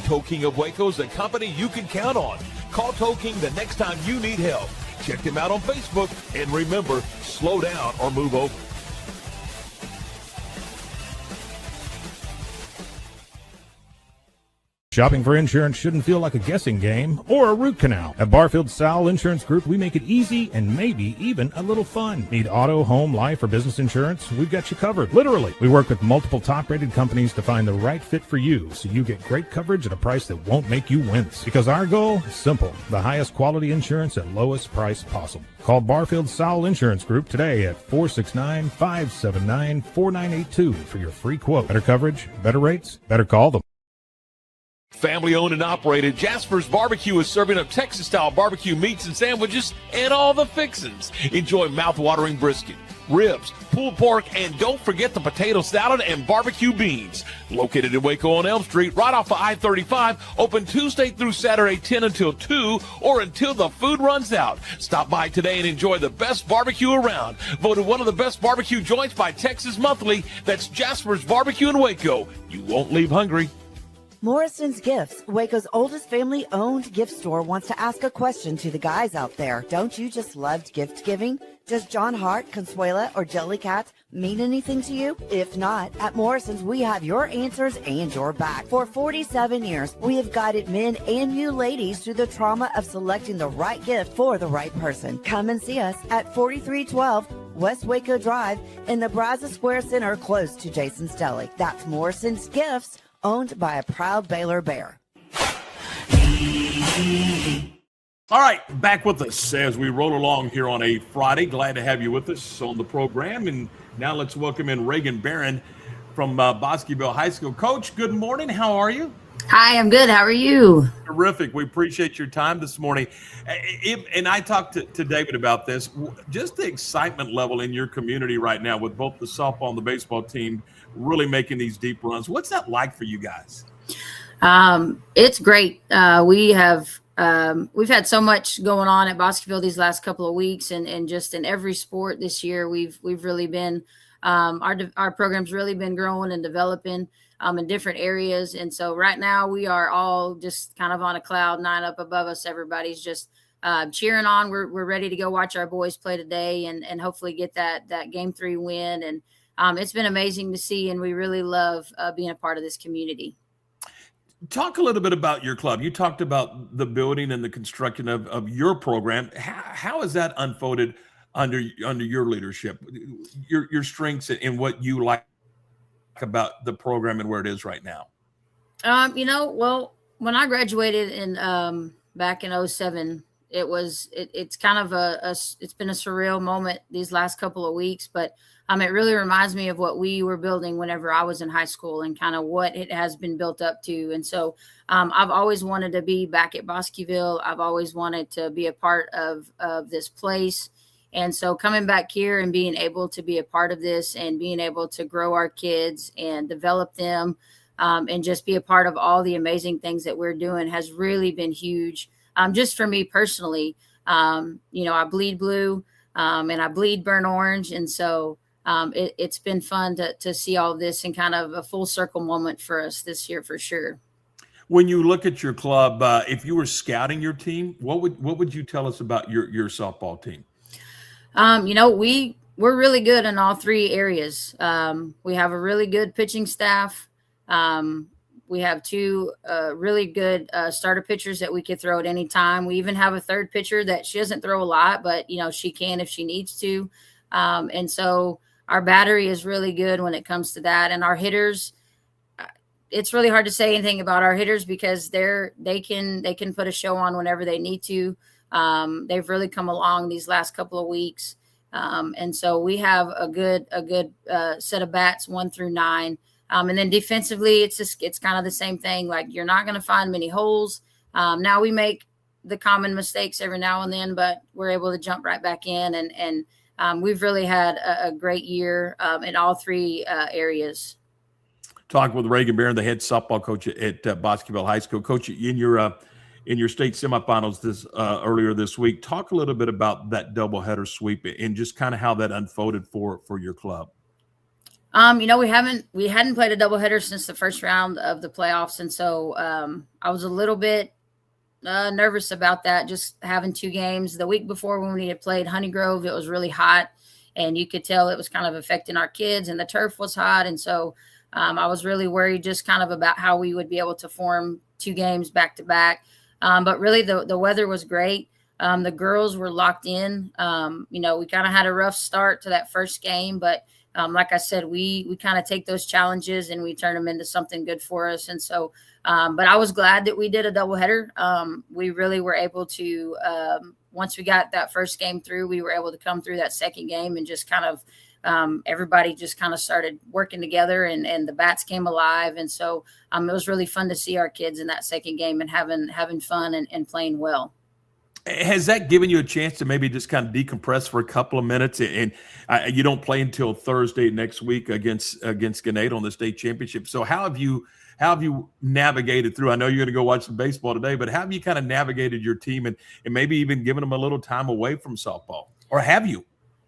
Tow King of Waco is a company you can count on. Call Tow King the next time you need help. Check them out on Facebook, and remember, slow down or move over. Shopping for insurance shouldn't feel like a guessing game or a root canal. At Barfield Show Insurance Group, we make it easy and maybe even a little fun. Need auto, home, life, or business insurance? We've got you covered. Literally. We work with multiple top-rated companies to find the right fit for you, so you get great coverage at a price that won't make you wince. Because our goal is simple: the highest quality insurance at lowest price possible. Call Barfield Show Insurance Group today at 469-579-4982 for your free quote. Better coverage, better rates, better call them. Family owned and operated, Jasper's Barbecue is serving up Texas-style barbecue meats and sandwiches and all the fixins. Enjoy mouth-watering brisket, ribs, pulled pork, and don't forget the potato salad and barbecue beans. Located in Waco on Elm Street, right off of I-35, open Tuesday through Saturday 10 until 2 or until the food runs out. Stop by today and enjoy the best barbecue around. Voted one of the best barbecue joints by Texas Monthly. That's Jasper's Barbecue in Waco. You won't leave hungry. Morrison's Gifts, Waco's oldest family-owned gift store, wants to ask a question to the guys out there. Don't you just love gift giving? Does John Hart, Consuela, or Jellycat mean anything to you? If not, at Morrison's, we have your answers and your back. For 47 years, we have guided men and you ladies through the trauma of selecting the right gift for the right person. Come and see us at 4312 West Waco Drive in the Brazos Square Center, close to Jason's Deli. That's Morrison's Gifts, owned by a proud Baylor Bear. All right, back with us as we roll along here on a Friday. Glad to have you with us on the program. And now let's welcome in Raygan Barron from Bosqueville High School. Coach, good morning. How are you? Hi, I'm good. How are you? Terrific. We appreciate your time this morning. And I talked to David about this. Just the excitement level in your community right now with both the softball and the baseball team really making these deep runs. What's that like for you guys? It's great. We've had so much going on at Bosqueville these last couple of weeks, and just in every sport this year, we've really been our program's really been growing and developing in different areas. And so right now we are all just kind of on a cloud nine up above us. Everybody's just cheering on. We're ready to go watch our boys play today and hopefully get that game 3 win. And it's been amazing to see, and we really love being a part of this community. Talk a little bit about your club. You talked about the building and the construction of your program. How has that unfolded under your leadership? Your strengths and what you like about the program and where it is right now? Well, when I graduated in back in 2007, it's kind of it's been a surreal moment these last couple of weeks, but it really reminds me of what we were building whenever I was in high school and kind of what it has been built up to. And so I've always wanted to be back at Bosqueville. I've always wanted to be a part of this place. And so coming back here and being able to be a part of this and being able to grow our kids and develop them and just be a part of all the amazing things that we're doing has really been huge. Just for me personally, I bleed blue and I bleed burnt orange. And so it's been fun to see all of this and kind of a full circle moment for us this year for sure. When you look at your club, if you were scouting your team, what would you tell us about your softball team? We're really good in all three areas. We have a really good pitching staff. We have two really good starter pitchers that we could throw at any time. We even have a third pitcher that she doesn't throw a lot, but she can if she needs to. And so our battery is really good when it comes to that. And our hitters, it's really hard to say anything about our hitters because they can put a show on whenever they need to. They've really come along these last couple of weeks. And so we have a good set of bats 1 through 9. And then defensively, it's kind of the same thing. Like you're not going to find many holes. Now we make the common mistakes every now and then, but we're able to jump right back in. And we've really had a great year in all three areas. Talking with Raygan Barron, the head softball coach at Bosqueville High School. Coach, in your state semifinals earlier this week, talk a little bit about that doubleheader sweep and just kind of how that unfolded for your club. We hadn't played a doubleheader since the first round of the playoffs, and so I was a little bit nervous about that. Just having 2 games the week before when we had played Honeygrove, it was really hot, and you could tell it was kind of affecting our kids, and the turf was hot, and so I was really worried just kind of about how we would be able to form 2 games back to back. But really, the weather was great. The girls were locked in. We kind of had a rough start to that first game, but like I said, we kind of take those challenges and we turn them into something good for us. And so, but I was glad that we did a doubleheader. We really were able to, once we got that first game through, we were able to come through that second game and just kind of, everybody just kind of started working together and the bats came alive. And so it was really fun to see our kids in that second game and having fun and playing well. Has that given you a chance to maybe just kind of decompress for a couple of minutes? And you don't play until Thursday next week against Gannett on the state championship. So how have you navigated through? I know you're going to go watch some baseball today, but how have you kind of navigated your team and maybe even given them a little time away from softball? Or have you?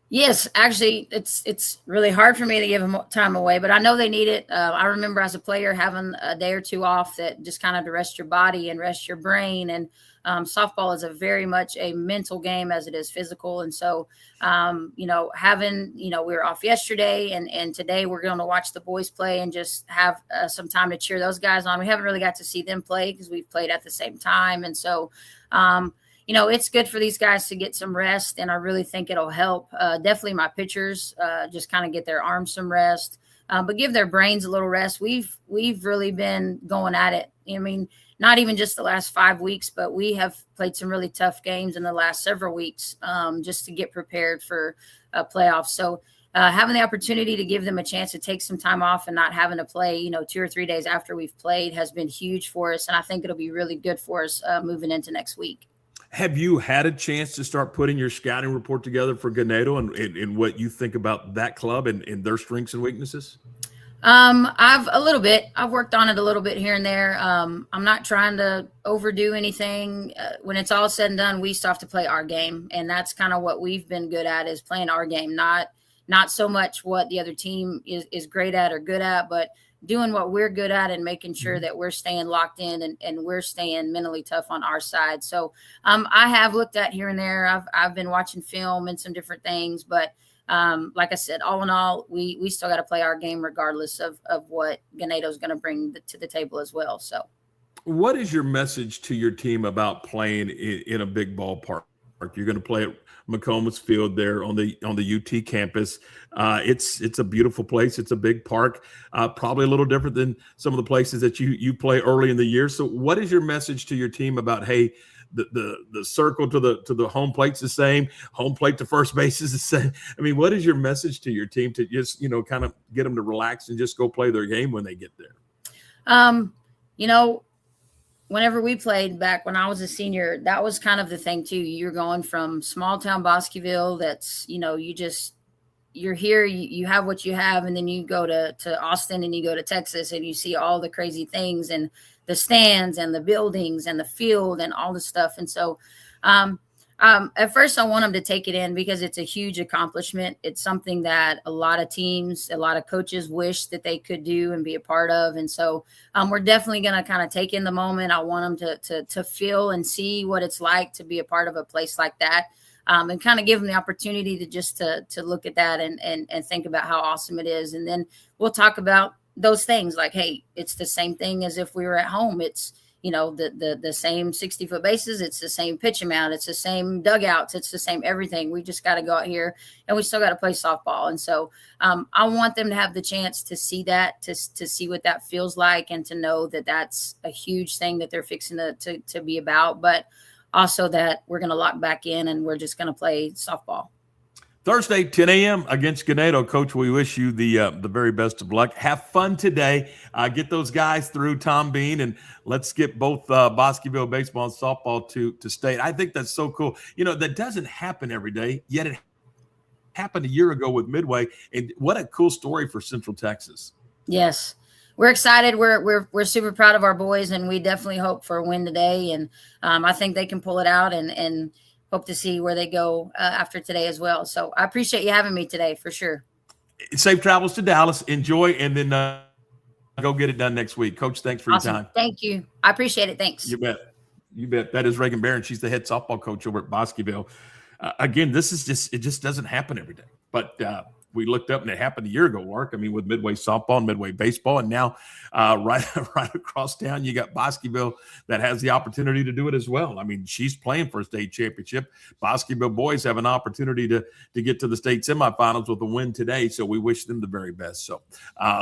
Yes, actually, it's really hard for me to give them time away, but I know they need it. I remember as a player having a day or 2 off that just kind of to rest your body and rest your brain. And softball is a very much a mental game as it is physical. And so, we were off yesterday and today we're going to watch the boys play and just have some time to cheer those guys on. We haven't really got to see them play because we've played at the same time. And so, it's good for these guys to get some rest, and I really think it'll help. Definitely my pitchers just kind of get their arms some rest, but give their brains a little rest. We've really been going at it. I mean, not even just the last 5 weeks, but we have played some really tough games in the last several weeks just to get prepared for playoffs. So having the opportunity to give them a chance to take some time off and not having to play, 2 or 3 days after we've played has been huge for us, and I think it'll be really good for us moving into next week. Have you had a chance to start putting your scouting report together for Gannett and what you think about that club and their strengths and weaknesses? I've worked on it a little bit here and there. I'm not trying to overdo anything. When it's all said and done, we still have to play our game. And that's kind of what we've been good at, is playing our game, not so much what the other team is great at or good at, but doing what we're good at and making sure that we're staying locked in and we're staying mentally tough on our side. So I have looked at here and there. I've been watching film and some different things, but like I said, all in all, we still got to play our game regardless of what Ganeto's going to bring to the table as well. So what is your message to your team about playing in a big ballpark? You're going to play at McComas Field there on the UT campus. It's a beautiful place. It's a big park, probably a little different than some of the places that you play early in the year. So what is your message to your team about, hey, the circle to the home plate's the same, home plate to first base is the same? I mean, what is your message to your team to just, kind of get them to relax and just go play their game when they get there? Whenever we played back when I was a senior, that was kind of the thing too. You're going from small town Bosqueville. That's, you're here, you have what you have. And then you go to Austin and you go to Texas and you see all the crazy things and the stands and the buildings and the field and all the stuff. And so At first, I want them to take it in because it's a huge accomplishment. It's something that a lot of teams, a lot of coaches wish that they could do and be a part of. And so we're definitely going to kind of take in the moment. I want them to feel and see what it's like to be a part of a place like that, and kind of give them the opportunity to just to look at that and think about how awesome it is. And then we'll talk about those things like, hey, it's the same thing as if we were at home. It's, you know, the same 60-foot bases. It's the same pitch amount. It's the same dugouts. It's the same everything. We just got to go out here and we still got to play softball. And so I want them to have the chance to see that, to see what that feels like, and to know that that's a huge thing that they're fixing to be about, but also that we're going to lock back in and we're just going to play softball. Thursday, 10 a.m. against Ganado. Coach, we wish you the very best of luck. Have fun today. Get those guys through, Tom Bean, and let's get both Bosqueville baseball and softball to state. I think that's so cool. You know, that doesn't happen every day, yet it happened a year ago with Midway, and what a cool story for Central Texas. Yes. We're excited. We're super proud of our boys, and we definitely hope for a win today. And I think they can pull it out and hope to see where they go after today as well. So I appreciate you having me today for sure. Safe travels to Dallas. Enjoy, and then go get it done next week. Coach, thanks for Awesome. your time. Thank you. I appreciate it. Thanks. You bet. You bet. That is Raygan Barron. She's the head softball coach over at Bosqueville. Again, it just doesn't happen every day. But we looked up and it happened a year ago, Mark. I mean, with Midway softball and Midway baseball. And now right across town, you got Bosqueville that has the opportunity to do it as well. I mean, she's playing for a state championship. Bosqueville boys have an opportunity to get to the state semifinals with a win today. So we wish them the very best. So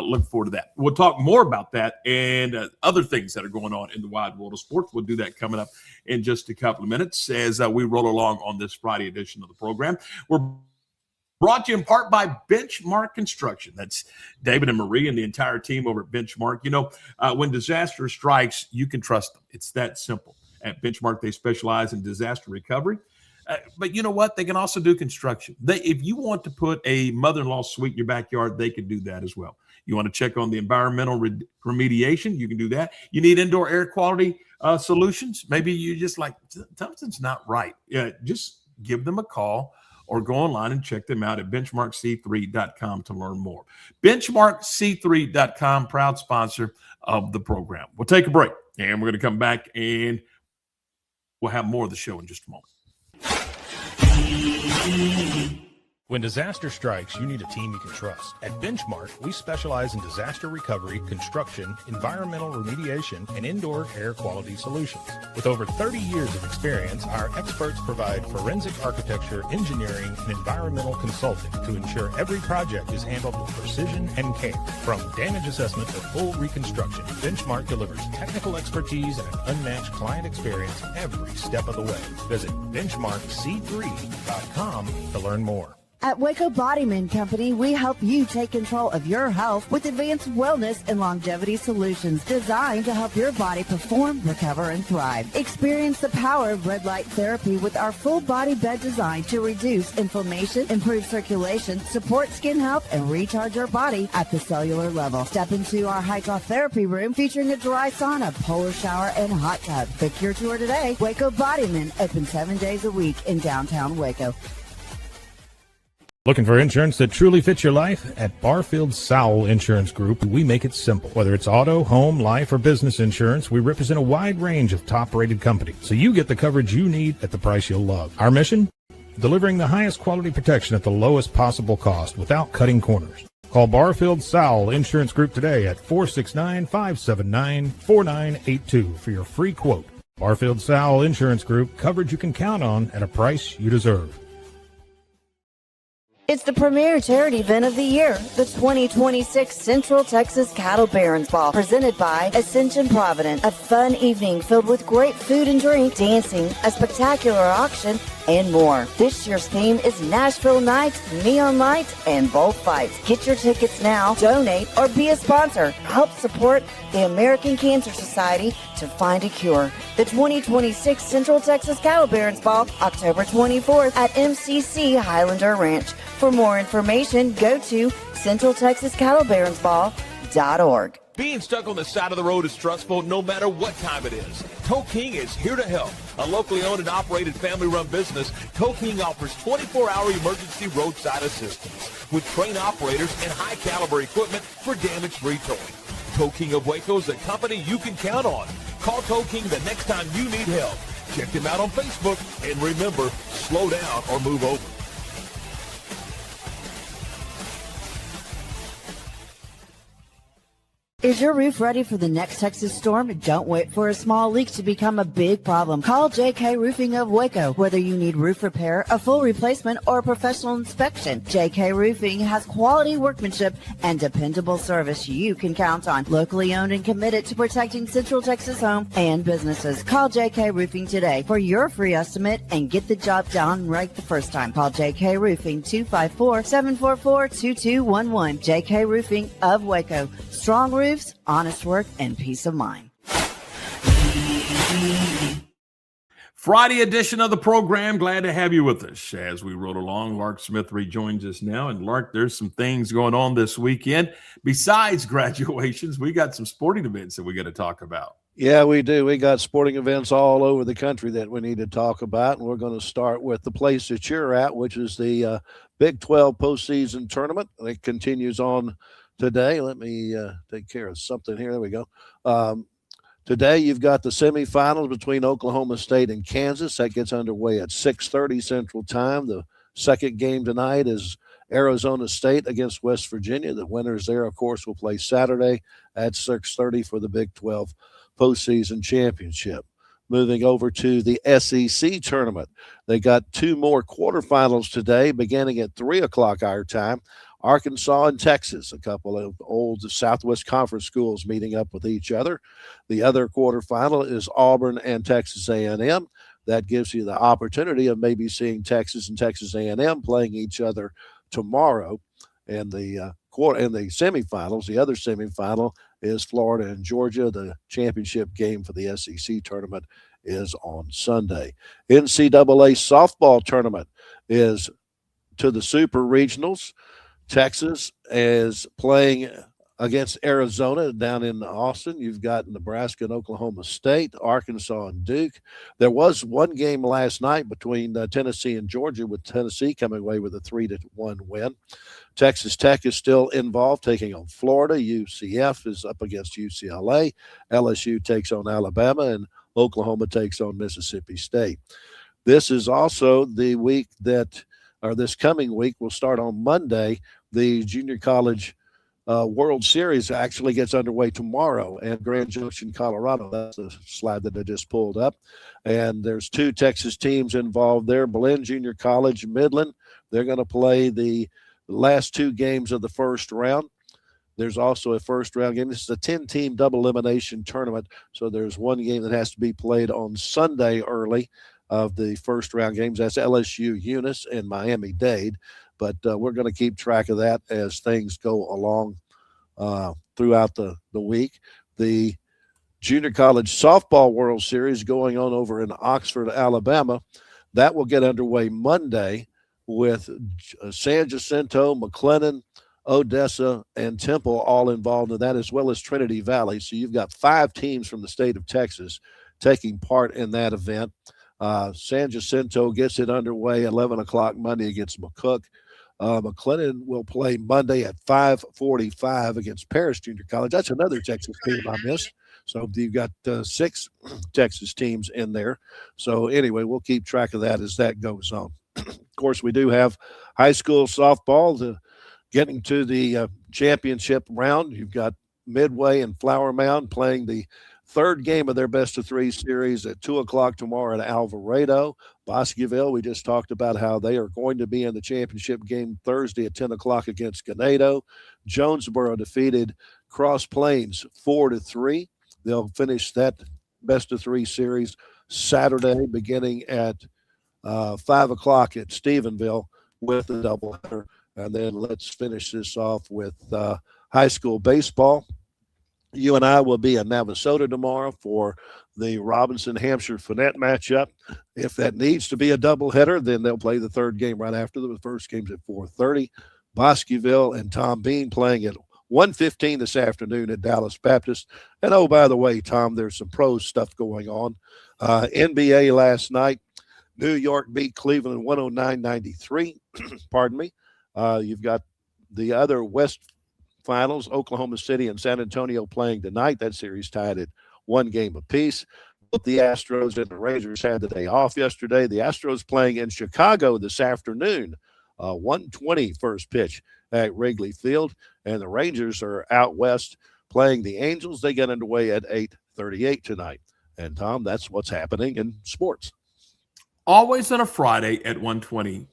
look forward to that. We'll talk more about that and other things that are going on in the wide world of sports. We'll do that coming up in just a couple of minutes as we roll along on this Friday edition of the program. We're brought to you in part by Benchmark Construction. That's David and Marie and the entire team over at Benchmark. You know, when disaster strikes, you can trust them. It's that simple. At Benchmark, they specialize in disaster recovery. But you know what? They can also do construction. If you want to put a mother-in-law suite in your backyard, they can do that as well. You want to check on the environmental remediation, you can do that. You need indoor air quality solutions. Maybe you just like, something's not right. Yeah, just give them a call or go online and check them out at benchmarkc3.com to learn more. Benchmarkc3.com, proud sponsor of the program. We'll take a break, and we're going to come back, and we'll have more of the show in just a moment. When disaster strikes, you need a team you can trust. At Benchmark, we specialize in disaster recovery, construction, environmental remediation, and indoor air quality solutions. With over 30 years of experience, our experts provide forensic architecture, engineering, and environmental consulting to ensure every project is handled with precision and care. From damage assessment to full reconstruction, Benchmark delivers technical expertise and an unmatched client experience every step of the way. Visit benchmarkc3.com to learn more. At Waco Bodyman Company, we help you take control of your health with advanced wellness and longevity solutions designed to help your body perform, recover, and thrive. Experience the power of red light therapy with our full body bed design to reduce inflammation, improve circulation, support skin health, and recharge your body at the cellular level. Step into our hydrotherapy room featuring a dry sauna, polar shower, and hot tub. Book your tour today. Waco Bodyman, open 7 days a week in downtown Waco. Looking for insurance that truly fits your life? At Barfield Show Insurance Group, we make it simple. Whether it's auto, home, life, or business insurance, we represent a wide range of top-rated companies, so you get the coverage you need at the price you'll love. Our mission? Delivering the highest quality protection at the lowest possible cost without cutting corners. Call Barfield Show Insurance Group today at 469-579-4982 for your free quote. Barfield Show Insurance Group, coverage you can count on at a price you deserve. It's the premier charity event of the year, the 2026 Central Texas Cattle Barons Ball, presented by Ascension Provident. A fun evening filled with great food and drink, dancing, a spectacular auction, and more. This year's theme is Nashville Nights, Neon Lights, and Bullfights. Get your tickets now, donate, or be a sponsor. Help support the American Cancer Society to find a cure. The 2026 Central Texas Cattle Barons Ball, October 24th at MCC Highlander Ranch. For more information, go to centraltexascattlebaronsball.org. Being stuck on the side of the road is stressful no matter what time it is. Tow King is here to help. A locally owned and operated family-run business, Tow King offers 24-hour emergency roadside assistance with trained operators and high-caliber equipment for damage-free towing. Tow King of Waco is a company you can count on. Call Tow King the next time you need help. Check them out on Facebook, and remember, slow down or move over. Is your roof ready for the next Texas storm? Don't wait for a small leak to become a big problem. Call JK Roofing of Waco. Whether you need roof repair, a full replacement, or a professional inspection, JK Roofing has quality workmanship and dependable service you can count on. Locally owned and committed to protecting Central Texas homes and businesses. Call JK Roofing today for your free estimate and get the job done right the first time. Call JK Roofing 254-744-2211. JK Roofing of Waco. Strong roofs, honest work, and peace of mind. Friday edition of the program. Glad to have you with us as we roll along. Lark Smith rejoins us now. And Lark, there's some things going on this weekend. Besides graduations, we got some sporting events that we got to talk about. Yeah, we do. We got sporting events all over the country that we need to talk about. And we're going to start with the place that you're at, which is the Big 12 postseason tournament. It continues on today. Let me take care of something here. There we go. Today, you've got the semifinals between Oklahoma State and Kansas. That gets underway at 6:30 Central Time. The second game tonight is Arizona State against West Virginia. The winners there, of course, will play Saturday at 6:30 for the Big 12 postseason championship. Moving over to the SEC tournament. They got two more quarterfinals today, beginning at 3 o'clock our time. Arkansas and Texas, a couple of old Southwest Conference schools meeting up with each other. The other quarterfinal is Auburn and Texas A&M. That gives you the opportunity of maybe seeing Texas and Texas A&M playing each other tomorrow. And the semifinals, the other semifinal is Florida and Georgia. The championship game for the SEC tournament is on Sunday. NCAA softball tournament is to the Super Regionals. Texas is playing against Arizona down in Austin. You've got Nebraska and Oklahoma State, Arkansas and Duke. There was one game last night between Tennessee and Georgia, with Tennessee coming away with a 3-1 win. Texas Tech is still involved, taking on Florida. UCF is up against UCLA. LSU takes on Alabama, and Oklahoma takes on Mississippi State. This is also the week that, or this coming week, will start on Monday. The Junior College World Series actually gets underway tomorrow in Grand Junction, Colorado. That's the slide that I just pulled up. And there's two Texas teams involved there, Belen Junior College, Midland. They're going to play the last two games of the first round. There's also a first round game. This is a 10-team double elimination tournament. So there's one game that has to be played on Sunday early of the first round games. That's LSU Eunice and Miami-Dade. But we're going to keep track of that as things go along throughout the week. The Junior College Softball World Series going on over in Oxford, Alabama. That will get underway Monday with San Jacinto, McLennan, Odessa, and Temple all involved in that, as well as Trinity Valley. So you've got 5 teams from the state of Texas taking part in that event. San Jacinto gets it underway 11 o'clock Monday against McCook. McLennan will play Monday at 5:45 against Paris Junior College. That's another Texas team I missed. So you've got 6 Texas teams in there. So anyway, we'll keep track of that as that goes on. Of course, we do have high school softball getting to the championship round. You've got Midway and Flower Mound playing the third game of their best-of-3 series at 2 o'clock tomorrow at Alvarado. Bosqueville, we just talked about how they are going to be in the championship game Thursday at 10 o'clock against Ganado. Jonesboro defeated Cross Plains 4-3. They'll finish that best-of-3 series Saturday beginning at 5 o'clock at Stephenville with the doubleheader. And then let's finish this off with high school baseball. You and I will be in Navasota tomorrow for the Robinson-Hampshire Fournette matchup. If that needs to be a doubleheader, then they'll play the third game right after. The first game's at 4:30. Bosqueville and Tom Bean playing at 1:15 this afternoon at Dallas Baptist. And oh, by the way, Tom, there's some pro stuff going on. NBA last night, New York beat Cleveland 109-93. Pardon me. You've got the other West Finals, Oklahoma City and San Antonio playing tonight. That series tied at 1 game apiece. Both the Astros and the Rangers had the day off yesterday. The Astros playing in Chicago this afternoon. 1:20 first pitch at Wrigley Field. And the Rangers are out west playing the Angels. They get underway at 8:38 tonight. And, Tom, that's what's happening in sports. Always on a Friday at 1:20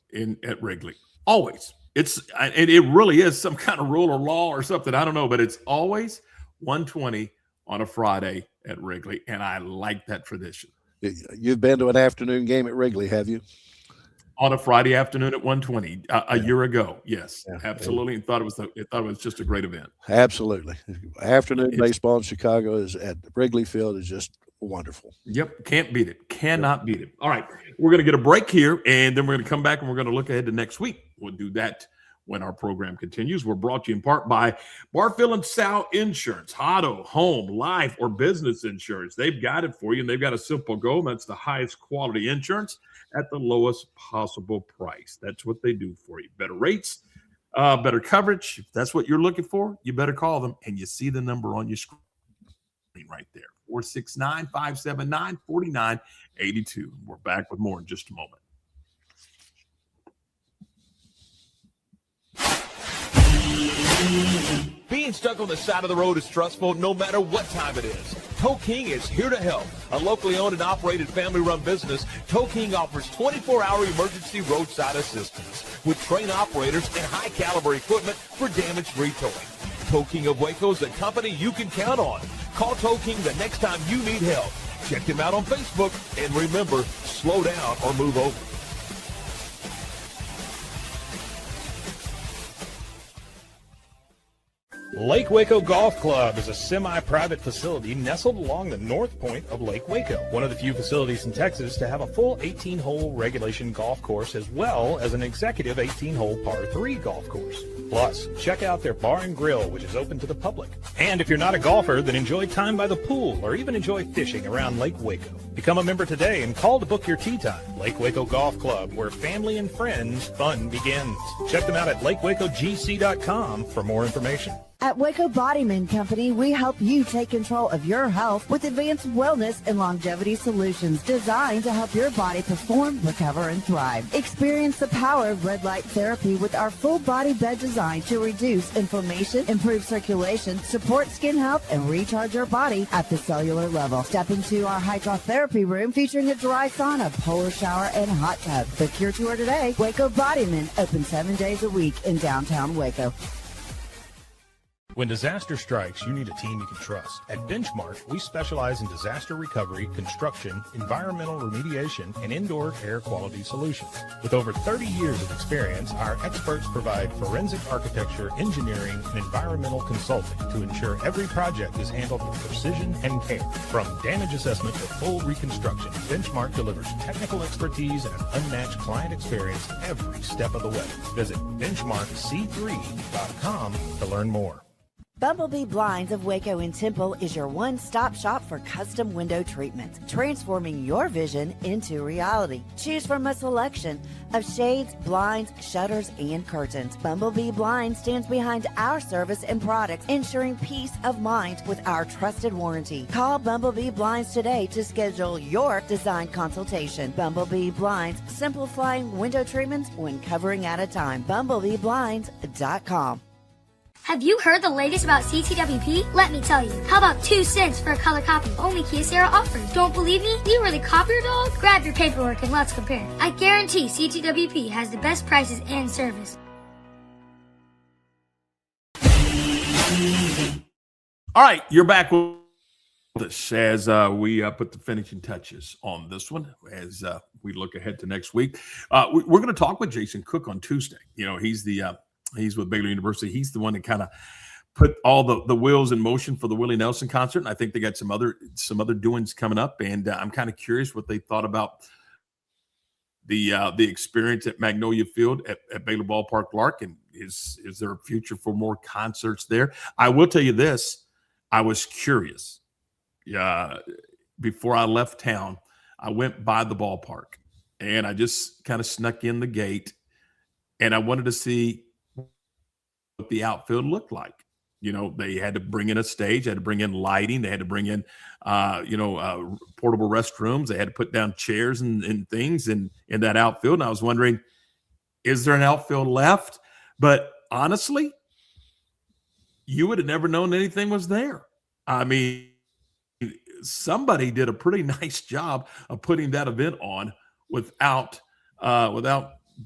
at Wrigley. Always. It really is some kind of rule or law or something. I don't know, but it's always 1:20 on a Friday at Wrigley, and I like that tradition. You've been to an afternoon game at Wrigley, have you? On a Friday afternoon at 1:20 a year ago, yes, Yeah. absolutely. And thought it was just a great event. Absolutely. Afternoon baseball in Chicago is at Wrigley Field is just wonderful. Yep, can't beat it. Cannot beat it. All right, we're going to get a break here, and then we're going to come back and we're going to look ahead to next week. We'll do that when our program continues. We're brought to you in part by Barfield and Sow Insurance. Auto, home, life, or business insurance. They've got it for you, and they've got a simple goal. That's the highest quality insurance at the lowest possible price. That's what they do for you. Better rates, better coverage. If that's what you're looking for, you better call them, and you see the number on your screen right there. 469-579-4982. We're back with more in just a moment. Being stuck on the side of the road is stressful no matter what time it is. Tow King is here to help. A locally owned and operated family-run business, Tow King offers 24-hour emergency roadside assistance with trained operators and high-caliber equipment for damage-free towing. Tow King of Waco is a company you can count on. Call Tow King the next time you need help. Check him out on Facebook, and remember, slow down or move over. Lake Waco Golf Club is a semi-private facility nestled along the north point of Lake Waco, one of the few facilities in Texas to have a full 18-hole regulation golf course as well as an executive 18-hole par 3 golf course. Plus, check out their bar and grill, which is open to the public. And if you're not a golfer, then enjoy time by the pool or even enjoy fishing around Lake Waco. Become a member today and call to book your tee time. Lake Waco Golf Club, where family and friends fun begins. Check them out at lakewacogc.com for more information. At Waco Bodyman Company, we help you take control of your health with advanced wellness and longevity solutions designed to help your body perform, recover, and thrive. Experience the power of red light therapy with our full body bed design to reduce inflammation, improve circulation, support skin health, and recharge your body at the cellular level. Step into our hydrotherapy room featuring a dry sauna, polar shower, and hot tub. Book your tour today. Waco Bodyman, open 7 days a week in downtown Waco. When disaster strikes, you need a team you can trust. At Benchmark, we specialize in disaster recovery, construction, environmental remediation, and indoor air quality solutions. With over 30 years of experience, our experts provide forensic architecture, engineering, and environmental consulting to ensure every project is handled with precision and care. From damage assessment to full reconstruction, Benchmark delivers technical expertise and an unmatched client experience every step of the way. Visit benchmarkc3.com to learn more. Bumblebee Blinds of Waco and Temple is your one-stop shop for custom window treatments, transforming your vision into reality. Choose from a selection of shades, blinds, shutters, and curtains. Bumblebee Blinds stands behind our service and products, ensuring peace of mind with our trusted warranty. Call Bumblebee Blinds today to schedule your design consultation. Bumblebee Blinds, simplifying window treatments one covering at a time. BumblebeeBlinds.com. Have you heard the latest about CTWP? Let me tell you. How about 2 cents for a color copy? Only Kyocera offers. Don't believe me? You really copy your dog? Grab your paperwork and let's compare. I guarantee CTWP has the best prices and service. All right, you're back with us as we put the finishing touches on this one as we look ahead to next week. We're going to talk with Jason Cook on Tuesday. You know, he's with Baylor University. He's the one that kind of put all the wheels in motion for the Willie Nelson concert. And I think they got some other doings coming up. And I'm kind of curious what they thought about the experience at Magnolia Field at Baylor Ballpark, Lark, and is there a future for more concerts there? I will tell you this. I was curious. Before I left town, I went by the ballpark and I just kind of snuck in the gate and I wanted to see what the outfield looked like. You know, they had to bring in a stage, they had to bring in lighting, they had to bring in, portable restrooms, they had to put down chairs and things in that outfield. And I was wondering, is there an outfield left? But honestly, you would have never known anything was there. I mean, somebody did a pretty nice job of putting that event on without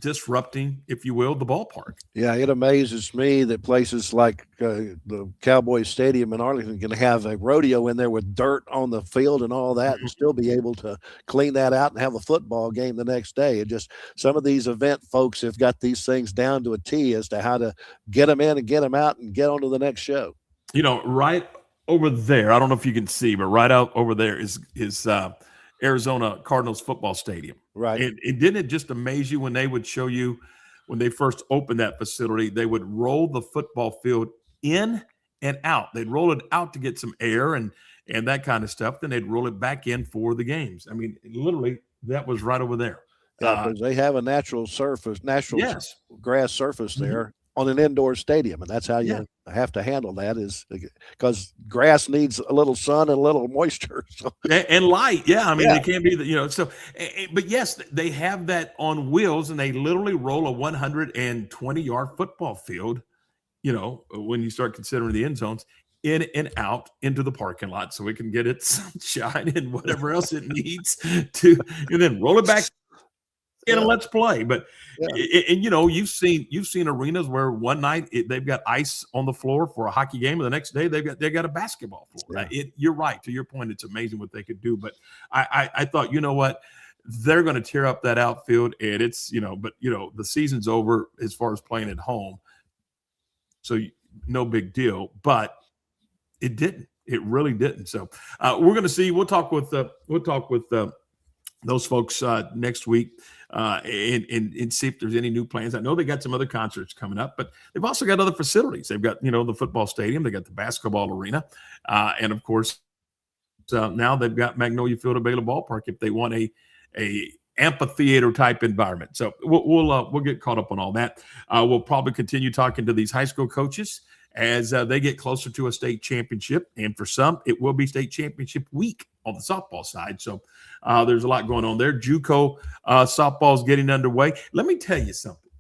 disrupting, if you will, the ballpark. Yeah, it amazes me that places like the Cowboys Stadium in Arlington can have a rodeo in there with dirt on the field and all that and still be able to clean that out and have a football game the next day. It just, some of these event folks have got these things down to a T as to how to get them in and get them out and get on to the next show. You know, right over there, I don't know if you can see, but right out over there is Arizona Cardinals football stadium. Right. And didn't it just amaze you when they would show you, when they first opened that facility, they would roll the football field in and out. They'd roll it out to get some air and that kind of stuff. Then they'd roll it back in for the games. I mean, literally, that was right over there. Yeah, because they have a natural Yes. grass surface there on an indoor stadium, and that's how you have to handle that, is because grass needs a little sun and a little moisture. So. And light. Yeah. I mean, they can't be, but yes, they have that on wheels and they literally roll a 120-yard football field, when you start considering the end zones, in and out into the parking lot so it can get its sunshine and whatever else it needs to, and then roll it back and let's play. But you've seen arenas where one night they've got ice on the floor for a hockey game, and the next day they got a basketball floor. You're right, to your point. It's amazing what they could do. But I thought, you know what, they're going to tear up that outfield, and it's the season's over as far as playing at home, so no big deal. But it didn't. It really didn't. So we're going to see. We'll talk with those folks next week and see if there's any new plans. I know they got some other concerts coming up, but they've also got other facilities. They've got, the football stadium, they got the basketball arena. And of course, now they've got Magnolia Field at Baylor Ballpark if they want a amphitheater type environment. So we'll get caught up on all that. We'll probably continue talking to these high school coaches as they get closer to a state championship. And for some, it will be state championship week on the softball side. So there's a lot going on there. JUCO softball is getting underway. Let me tell you something.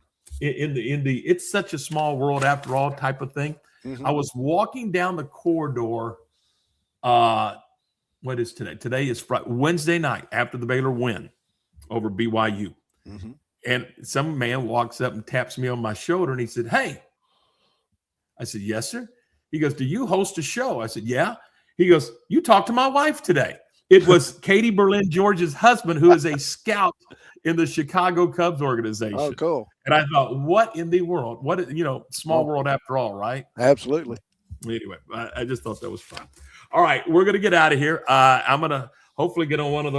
In the it's such a small world after all type of thing. I was walking down the corridor. What is today? Today is Wednesday night after the Baylor win over BYU. And some man walks up and taps me on my shoulder and he said, "Hey." I said, "Yes, sir." He goes, "Do you host a show?" I said, "Yeah." He goes, "You talked to my wife today." It was Katie Berlin George's husband, who is a scout in the Chicago Cubs organization. Oh, cool. And I thought, what in the world? What, small world after all, right? Absolutely. Anyway, I just thought that was fun. All right, we're going to get out of here. I'm going to hopefully get on one of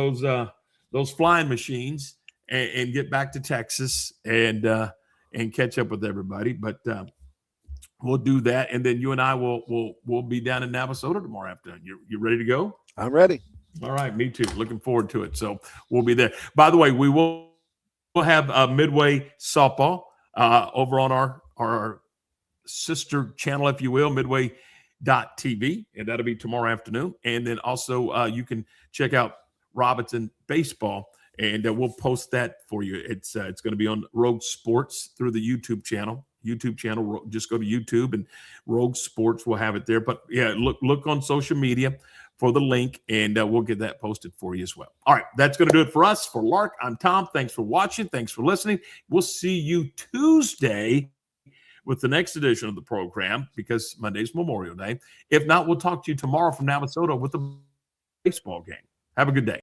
those flying machines and get back to Texas and catch up with everybody. But we'll do that, and then you and I will be down in Navasota tomorrow afternoon. You ready to go? I'm ready. All right, me too. Looking forward to it. So we'll be there. By the way, we'll have Midway softball over on our sister channel, if you will, Midway.tv, and that'll be tomorrow afternoon. And then also you can check out Robinson baseball, and we'll post that for you. It's going to be on Rogue Sports through the YouTube channel. Just go to YouTube and Rogue Sports will have it there. But yeah, look on social media for the link, and we'll get that posted for you as well. All right, that's going to do it for us. For Lark, I'm Tom. Thanks for watching. Thanks for listening. We'll see you Tuesday with the next edition of the program, because Monday's Memorial Day. If not, we'll talk to you tomorrow from Navasota with the baseball game. Have a good day.